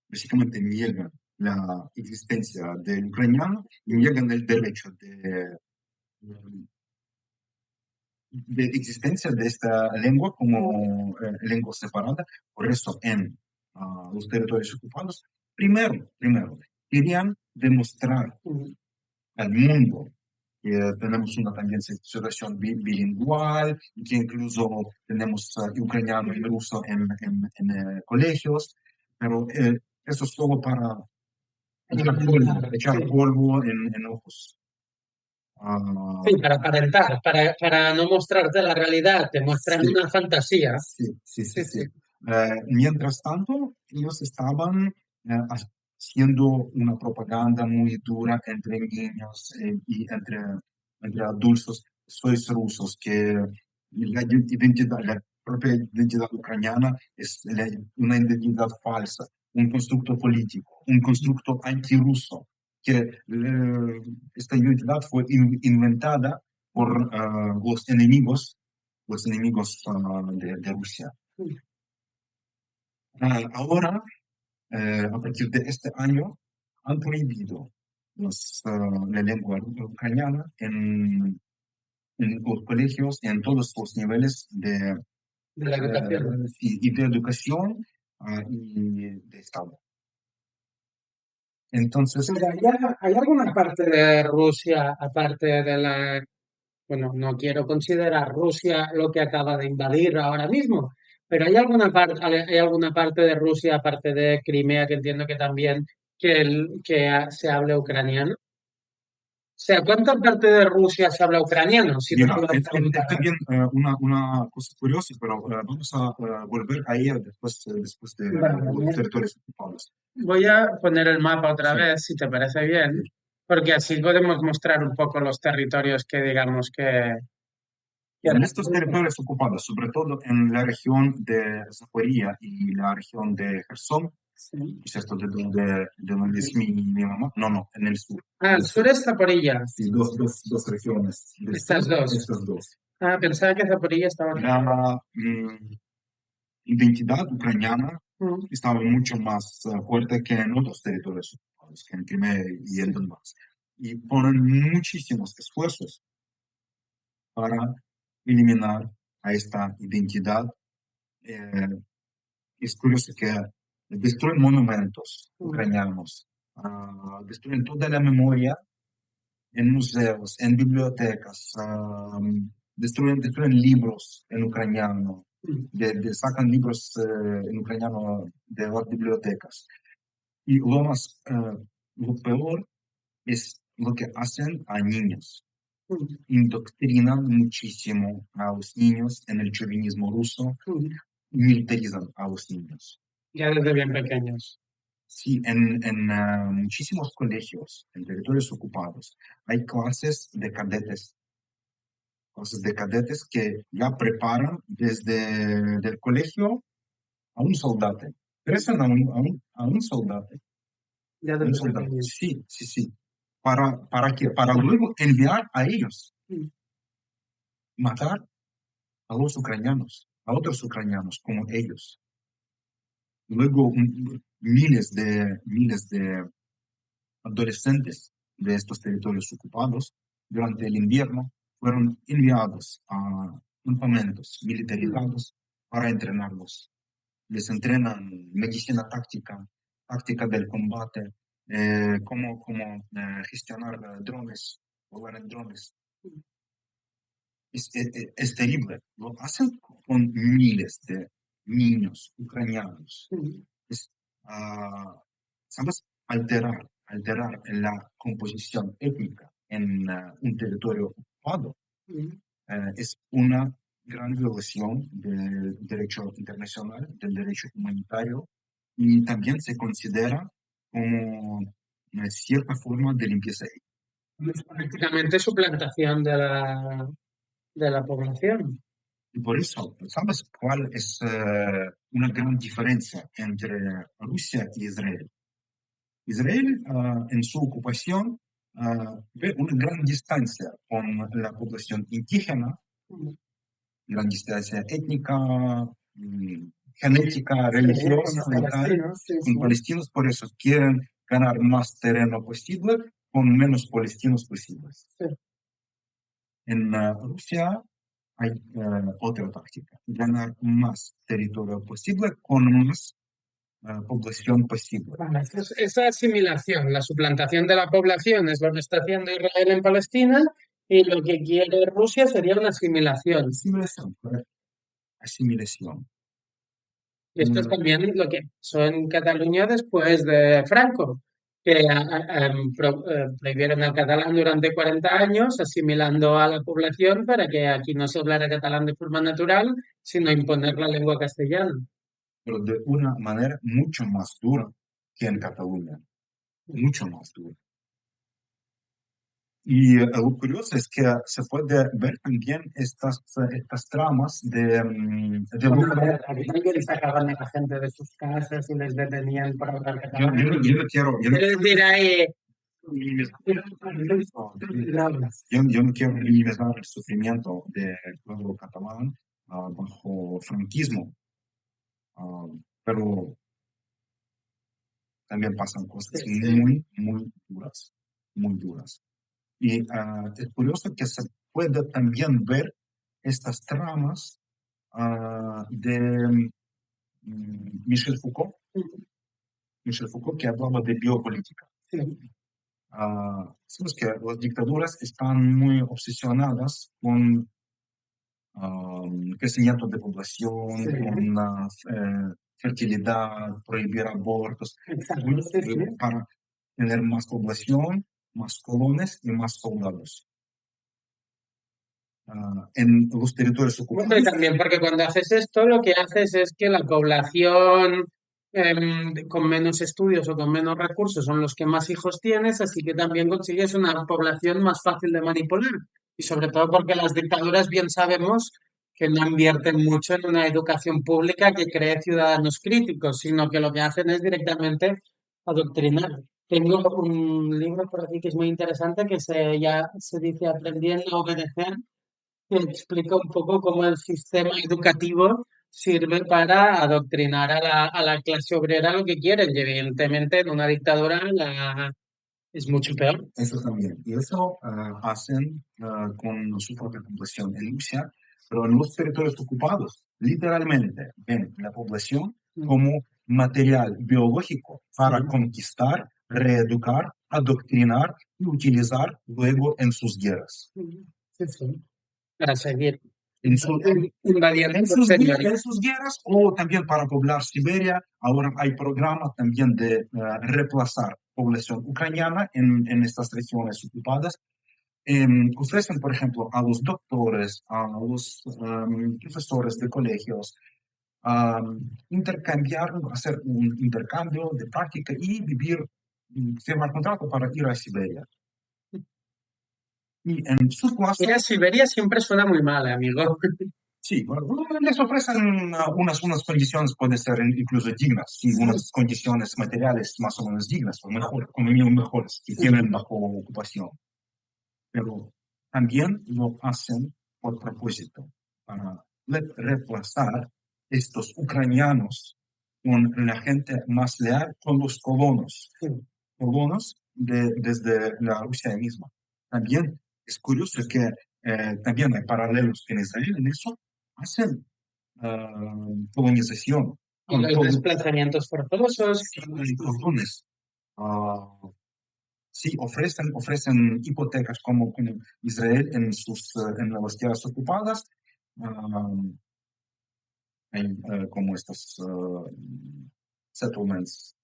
básicamente niegan la existencia del ucraniano y niegan el derecho de existencia de esta lengua como lengua separada. Por eso en los territorios ocupados, primero, querían demostrar al mundo que tenemos una también situación bilingüal, y que incluso tenemos ucraniano y ruso en colegios, pero eso es solo para echar polvo en ojos. Sí, para aparentar, para no mostrarte la realidad, te muestran Sí, una fantasía. sí. Sí, sí. Mientras tanto, ellos estaban haciendo una propaganda muy dura entre niños y entre adultos. Sois rusos, que la propia identidad ucraniana es una identidad falsa, un constructo político, un constructo antirruso, que esta identidad fue inventada por los enemigos de Rusia. Ahora, a partir de este año, han prohibido la lengua ucraniana en los colegios, en todos los niveles De la educación. y de educación y de Estado. Entonces, Pero ¿hay alguna parte de Rusia, aparte de la... Bueno, no quiero considerar Rusia lo que acaba de invadir ahora mismo, pero hay alguna parte de Rusia, aparte de Crimea, que entiendo que también se hable ucraniano? O sea, ¿cuánta parte de Rusia se habla ucraniano? Si te mira, puedo es preguntar. también una cosa curiosa, pero vamos a volver a ella después de Vale. los territorios ocupados. Voy a poner el mapa otra Sí. vez, si te parece bien, porque así podemos mostrar un poco los territorios que digamos que En estos territorios ocupados, sobre todo en la región de Zaporizhia y la región de Gerson, Sí. es esto de donde es mi mamá, no, en el sur. Ah, el sur es Zaporilla. Sí, dos regiones. del Estas sur, dos. Estas dos. Ah, pensaba que Zaporilla estaba aquí. La identidad ucraniana Mm. estaba mucho más fuerte que en otros territorios ocupados, que en Crimea y en Donbass. Y ponen muchísimos esfuerzos para eliminar a esta identidad. Es curioso que destruyen monumentos ucranianos, destruyen toda la memoria en museos, en bibliotecas, destruyen libros en ucraniano, sacan libros en ucraniano de las bibliotecas. Y lo peor es lo que hacen a niños. Indoctrinan muchísimo a los niños en el chauvinismo ruso, militarizan a los niños. Ya desde bien pequeños. Sí, en muchísimos colegios, en territorios ocupados, hay clases de cadetes que ya preparan desde el colegio a un soldado. Presan a un soldado. Ya Un desde soldado. pequeños. Sí. ¿Para qué? Para luego enviar a ellos, matar a los ucranianos, a otros ucranianos como ellos. Luego miles de adolescentes de estos territorios ocupados durante el invierno fueron enviados a campamentos militarizados para entrenarlos. Les entrenan medicina táctica del combate, cómo gestionar drones, volar en drones. Es terrible. Lo hacen con miles de niños ucranianos. ¿Sabes? Alterar la composición étnica en un territorio ocupado es una gran violación del derecho internacional, del derecho humanitario, y también se considera como una cierta forma de limpieza étnica. Es prácticamente suplantación de la población. Y por eso, ¿sabes cuál es una gran diferencia entre Rusia y Israel? Israel, en su ocupación, ve una gran distancia con la población indígena, gran distancia étnica, genética, religiosa, con palestinos, por eso quieren ganar más terreno posible con menos palestinos posibles. Sí. En Rusia hay otra táctica, ganar más territorio posible con más población posible. Esa asimilación, la suplantación de la población es lo que está haciendo Israel en Palestina, y lo que quiere Rusia sería una asimilación. Asimilación, correcto. Asimilación. Y esto es también lo que pasó en Cataluña después de Franco, que prohibieron el catalán durante 40 años, asimilando a la población para que aquí no se hablara catalán de forma natural, sino imponer la lengua castellana. pero de una manera mucho más dura que en Cataluña, mucho más dura. Y lo curioso es que se puede ver también estas tramas Aquí también sacaban a la gente de sus casas y les detenían para hablar catalán. yo no quiero minimizar el sufrimiento del pueblo catalán bajo franquismo, pero también pasan cosas muy, muy duras, muy duras. Y es curioso que se puede también ver estas tramas de Michel Foucault, que hablaba de biopolítica. Sabes que las dictaduras están muy obsesionadas con crecimiento de población, con fertilidad, prohibir abortos, para tener más población, más colones y más soldados. En los territorios ocupados. Bueno, y también porque cuando haces esto, lo que haces es que la población con menos estudios o con menos recursos son los que más hijos tienes, así que también consigues una población más fácil de manipular. Y sobre todo porque las dictaduras bien sabemos que no invierten mucho en una educación pública que cree ciudadanos críticos, sino que lo que hacen es directamente adoctrinar. Tengo un libro por aquí que es muy interesante que se dice Aprendiendo a obedecer, que explica un poco cómo el sistema educativo sirve para adoctrinar a la clase obrera lo que quieren. Y evidentemente en una dictadura es mucho peor. Eso también. Y eso hacen con su propia población en Rusia, pero en los territorios ocupados, literalmente ven la población como material biológico para conquistar, reeducar, adoctrinar y utilizar luego en sus guerras. Sí, sí. Para seguir invadiendo en sus guerras o también para poblar Siberia. Ahora hay programas también de reemplazar población ucraniana en estas regiones ocupadas. Ofrecen, por ejemplo, a los doctores, a los profesores de colegios, hacer un intercambio de práctica y firmar contrato para ir a Siberia. Y en sus clases... Ir a Siberia siempre suena muy mal, amigo. Sí, bueno, les ofrecen unas condiciones, pueden ser incluso dignas, sí, unas condiciones materiales más o menos dignas, o mejor, como mínimo mejores, que tienen bajo ocupación. Pero también lo hacen por propósito, para reemplazar estos ucranianos con la gente más leal, con los colonos, desde la Rusia misma. También es curioso que también hay paralelos en Israel en eso. Hacen colonización. Y los desplazamientos forzosos. Sí, ofrecen hipotecas como Israel en las tierras ocupadas. Hay como estos settlements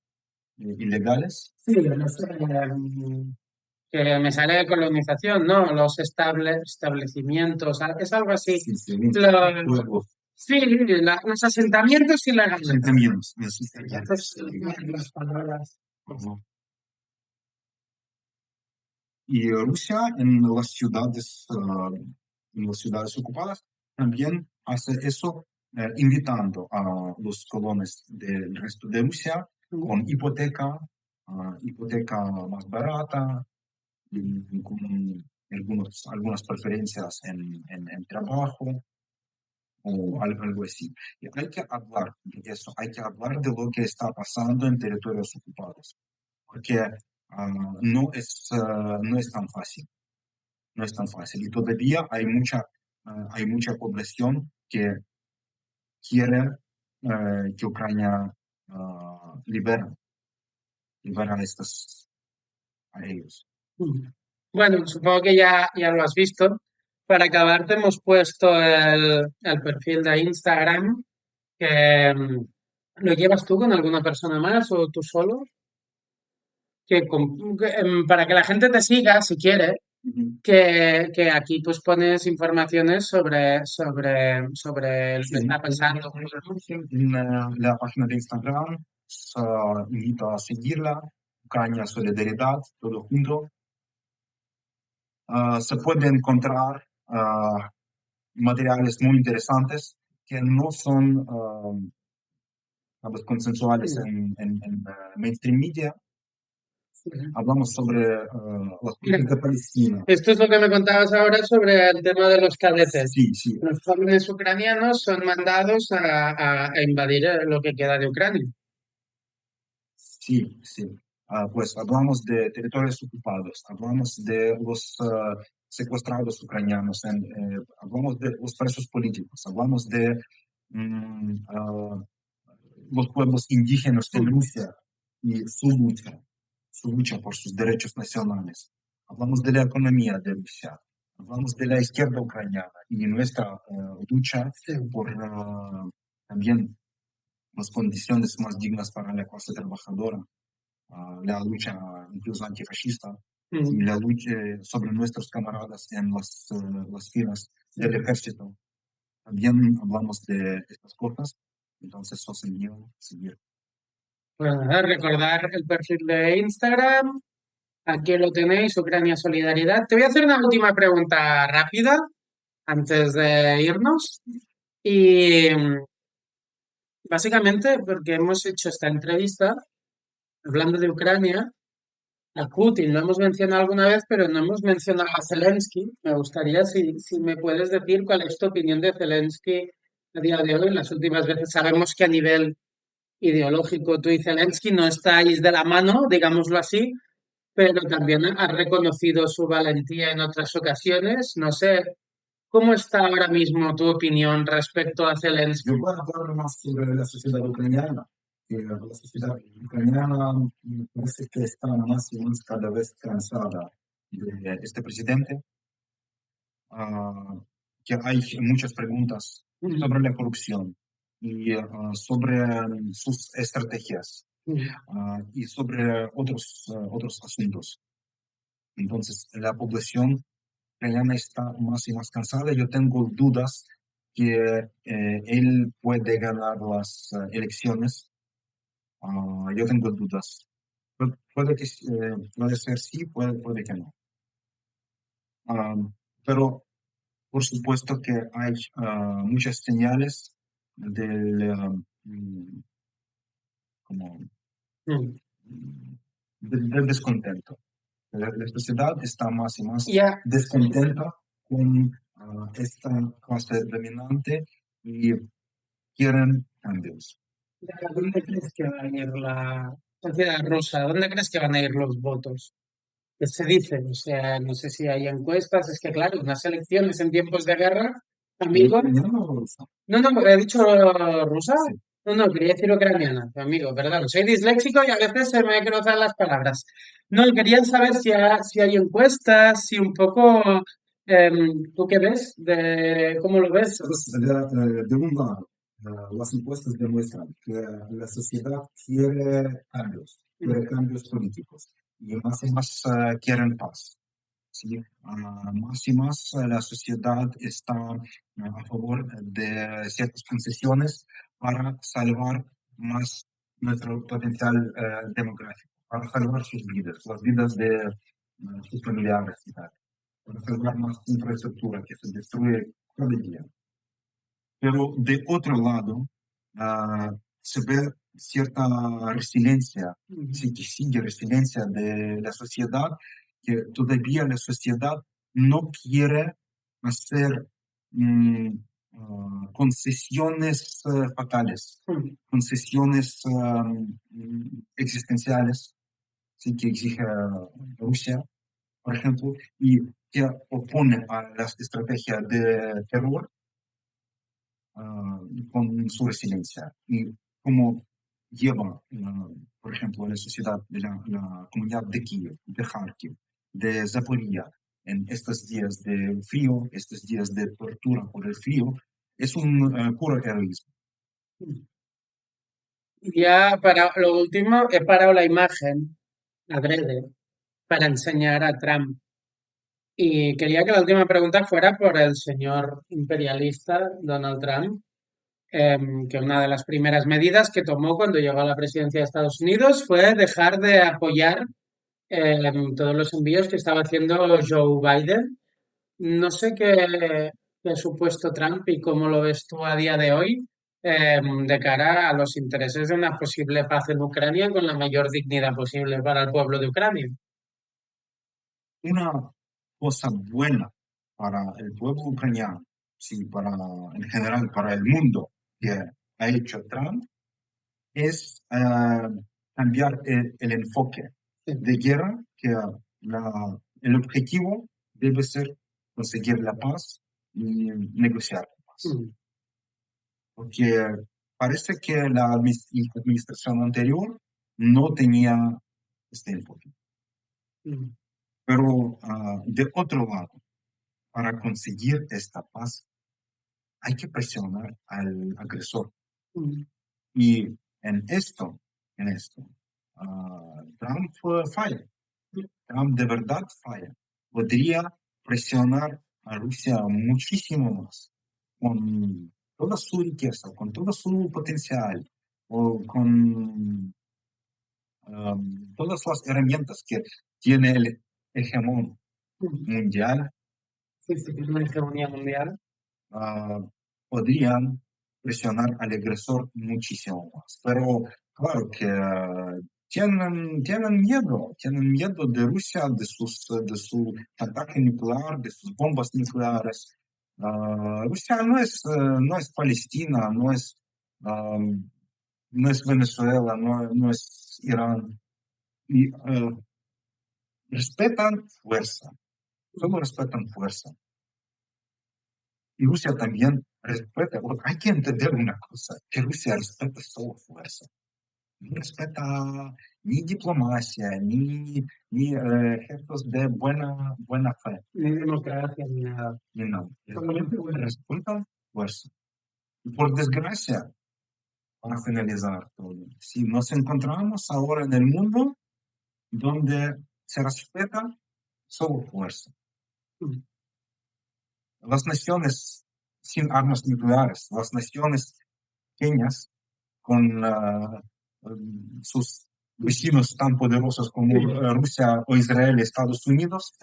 ilegales. Sí, que me sale de colonización, ¿no? Los establecimientos, es algo así. Sí, los asentamientos ilegales. Asentamientos. Las palabras. Y Rusia en las ciudades ocupadas también hace eso, invitando a los colonos del resto de Rusia con hipoteca más barata, con algunas preferencias en trabajo o algo así. Y hay que hablar de eso, hay que hablar de lo que está pasando en territorios ocupados, porque no es tan fácil. No es tan fácil. Y todavía hay mucha población que quiere que Ucrania libera a ellos. Bueno, supongo que ya lo has visto. Para acabar, te hemos puesto el perfil de Instagram. Que, ¿lo llevas tú con alguna persona más o tú solo? Para que la gente te siga, si quiere, que aquí pues pones informaciones sobre lo que está pasando. En la página de Instagram, os invito a seguirla, Ucrania Solidaridad, todo junto. Se puede encontrar materiales muy interesantes que no son consensuales en mainstream media. Hablamos sobre la política de Palestina. Esto es lo que me contabas ahora sobre el tema de los cadetes. Sí. Los jóvenes ucranianos son mandados a invadir lo que queda de Ucrania. Sí. Pues hablamos de territorios ocupados, hablamos de los secuestrados ucranianos, hablamos de los presos políticos, hablamos de los pueblos indígenas en Rusia y su lucha por sus derechos nacionales. Hablamos de la economía de Rusia, hablamos de la izquierda ucraniana y nuestra lucha por también las condiciones más dignas para la clase trabajadora, la lucha incluso antifascista y la lucha sobre nuestros camaradas en las filas del ejército. También hablamos de estas cosas, entonces os envío a seguir. Pues nada, recordar el perfil de Instagram. Aquí lo tenéis, Ucrania Solidaridad. Te voy a hacer una última pregunta rápida antes de irnos. Y básicamente porque hemos hecho esta entrevista hablando de Ucrania, a Putin lo hemos mencionado alguna vez, pero no hemos mencionado a Zelensky. Me gustaría si me puedes decir cuál es tu opinión de Zelensky a día de hoy. Las últimas veces sabemos que a nivel ideológico tú y Zelensky no estáis de la mano, digámoslo así, pero también has reconocido su valentía en otras ocasiones. No sé, ¿cómo está ahora mismo tu opinión respecto a Zelensky? Yo voy a hablar más sobre la sociedad ucraniana. La sociedad ucraniana me parece que está más y más cada vez cansada de este presidente, que hay muchas preguntas sobre la corrupción y sobre sus estrategias y sobre otros asuntos. Entonces, la población ucraniana está más y más cansada. Yo tengo dudas que él puede ganar las elecciones. Yo tengo dudas. Puede ser sí, puede que no. Pero por supuesto que hay muchas señales del descontento. La sociedad está más y más descontenta con esta clase dominante y quieren cambios. ¿Dónde crees que va a ir la sociedad rusa? ¿Dónde crees que van a ir los votos? ¿Qué se dice? O sea, no sé si hay encuestas. Es que, claro, unas elecciones en tiempos de guerra, amigo. No, he dicho rusa. Sí. No, quería decir ucraniana, amigo, perdón. Soy disléxico y a veces se me cruzan las palabras. No, quería saber si hay encuestas, si un poco. ¿Tú qué ves? ¿Cómo lo ves? De un lado, las encuestas demuestran que la sociedad quiere cambios políticos y más quieren paz. ¿Sí? Más y más la sociedad está a favor de ciertas concesiones para salvar más nuestro potencial demográfico, para salvar sus vidas, las vidas de sus familiares y tal, para salvar más infraestructura que se destruye cada día. Pero de otro lado, se ve cierta resiliencia, sigue resiliencia de la sociedad, que todavía la sociedad no quiere hacer concesiones fatales, concesiones existenciales, ¿sí? Que exige Rusia, por ejemplo, y que opone a la estrategia de terror con su resiliencia y cómo lleva, por ejemplo, la sociedad de la comunidad de Kiev, de Kharkiv, de Zaporizhia, en estos días de frío, estos días de tortura por el frío, es un puro heroísmo. Ya para lo último, he parado la imagen adrede para enseñar a Trump. Y quería que la última pregunta fuera por el señor imperialista Donald Trump, que una de las primeras medidas que tomó cuando llegó a la presidencia de Estados Unidos fue dejar de apoyar todos los envíos que estaba haciendo Joe Biden. No sé qué ha supuesto Trump y cómo lo ves tú a día de hoy de cara a los intereses de una posible paz en Ucrania con la mayor dignidad posible para el pueblo de Ucrania. Una cosa buena para el pueblo ucraniano, sí, en general para el mundo que ha hecho Trump, es cambiar el enfoque de guerra, que el objetivo debe ser conseguir la paz y negociar la paz. Porque parece que la administración anterior no tenía este enfoque. Pero de otro lado, para conseguir esta paz, hay que presionar al agresor. Y en esto, Trump falla. Trump de verdad falla. Podría presionar a Rusia muchísimo más, con toda su riqueza, con todo su potencial, o con todas las herramientas que tiene el hegemón mundial. Sí, una hegemonía mundial. Podrían presionar al agresor muchísimo más. Pero claro que tienen miedo de Rusia, de su ataque nuclear, de sus bombas nucleares. Rusia no es Palestina, no es Venezuela, no es Irán. Y respetan fuerza, solo respetan fuerza. Y Rusia también respeta, porque hay que entender una cosa, que Rusia respeta solo fuerza. No respeta ni diplomacia, ni gestos de buena fe. Ni democracia, ni nada. Ni nada. Solamente respetan fuerza. Y por desgracia, para finalizar todo, si nos encontramos ahora en el mundo donde se respeta solo fuerza. Las naciones sin armas nucleares, las naciones pequeñas con sus vecinos tan poderosos como Rusia o Israel y Estados Unidos,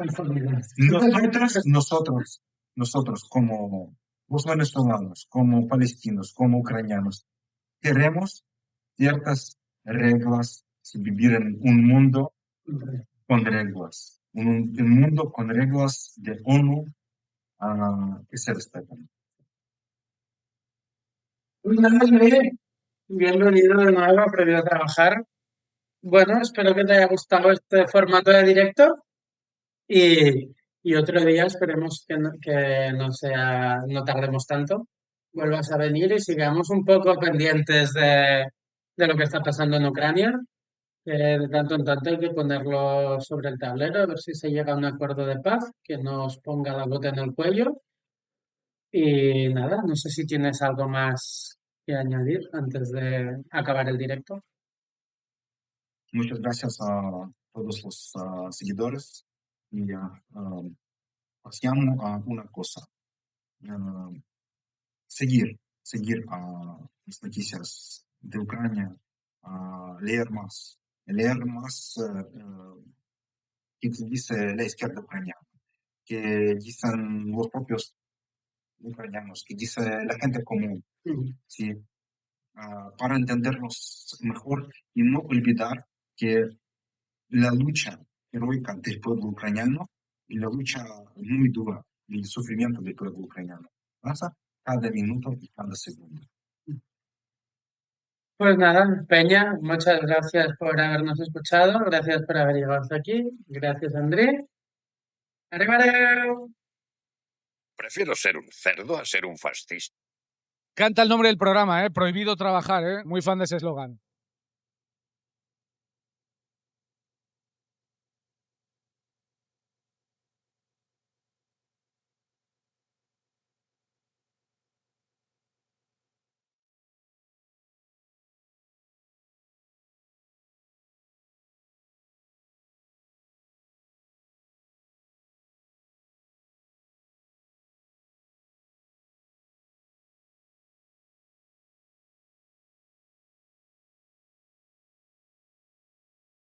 nosotros como los venezolanos, como palestinos, como ucranianos, queremos ciertas reglas, vivir en un mundo con reglas, un mundo con reglas de ONU que se respetan. Bienvenido de nuevo a Previo a Trabajar. Bueno, espero que te haya gustado este formato de directo y otro día esperemos que no tardemos tanto. Vuelvas a venir y sigamos un poco pendientes de lo que está pasando en Ucrania. De tanto en tanto hay que ponerlo sobre el tablero, a ver si se llega a un acuerdo de paz que nos ponga la gota en el cuello. Y nada, no sé si tienes algo más que añadir antes de acabar el directo. Muchas gracias a todos los seguidores y os llamo a una cosa, seguir las noticias de Ucrania, leer más que dice la izquierda ucraniana, que dicen los propios ucranianos, que dice la gente común, ¿sí? Para entendernos mejor y no olvidar que la lucha heroica del pueblo ucraniano y la lucha muy dura y el sufrimiento del pueblo ucraniano pasa cada minuto y cada segundo. Pues nada, Peña, muchas gracias por habernos escuchado, gracias por haber llegado hasta aquí, gracias André. ¡Arriba! Prefiero ser un cerdo a ser un fascista. Canta el nombre del programa, prohibido trabajar, muy fan de ese eslogan.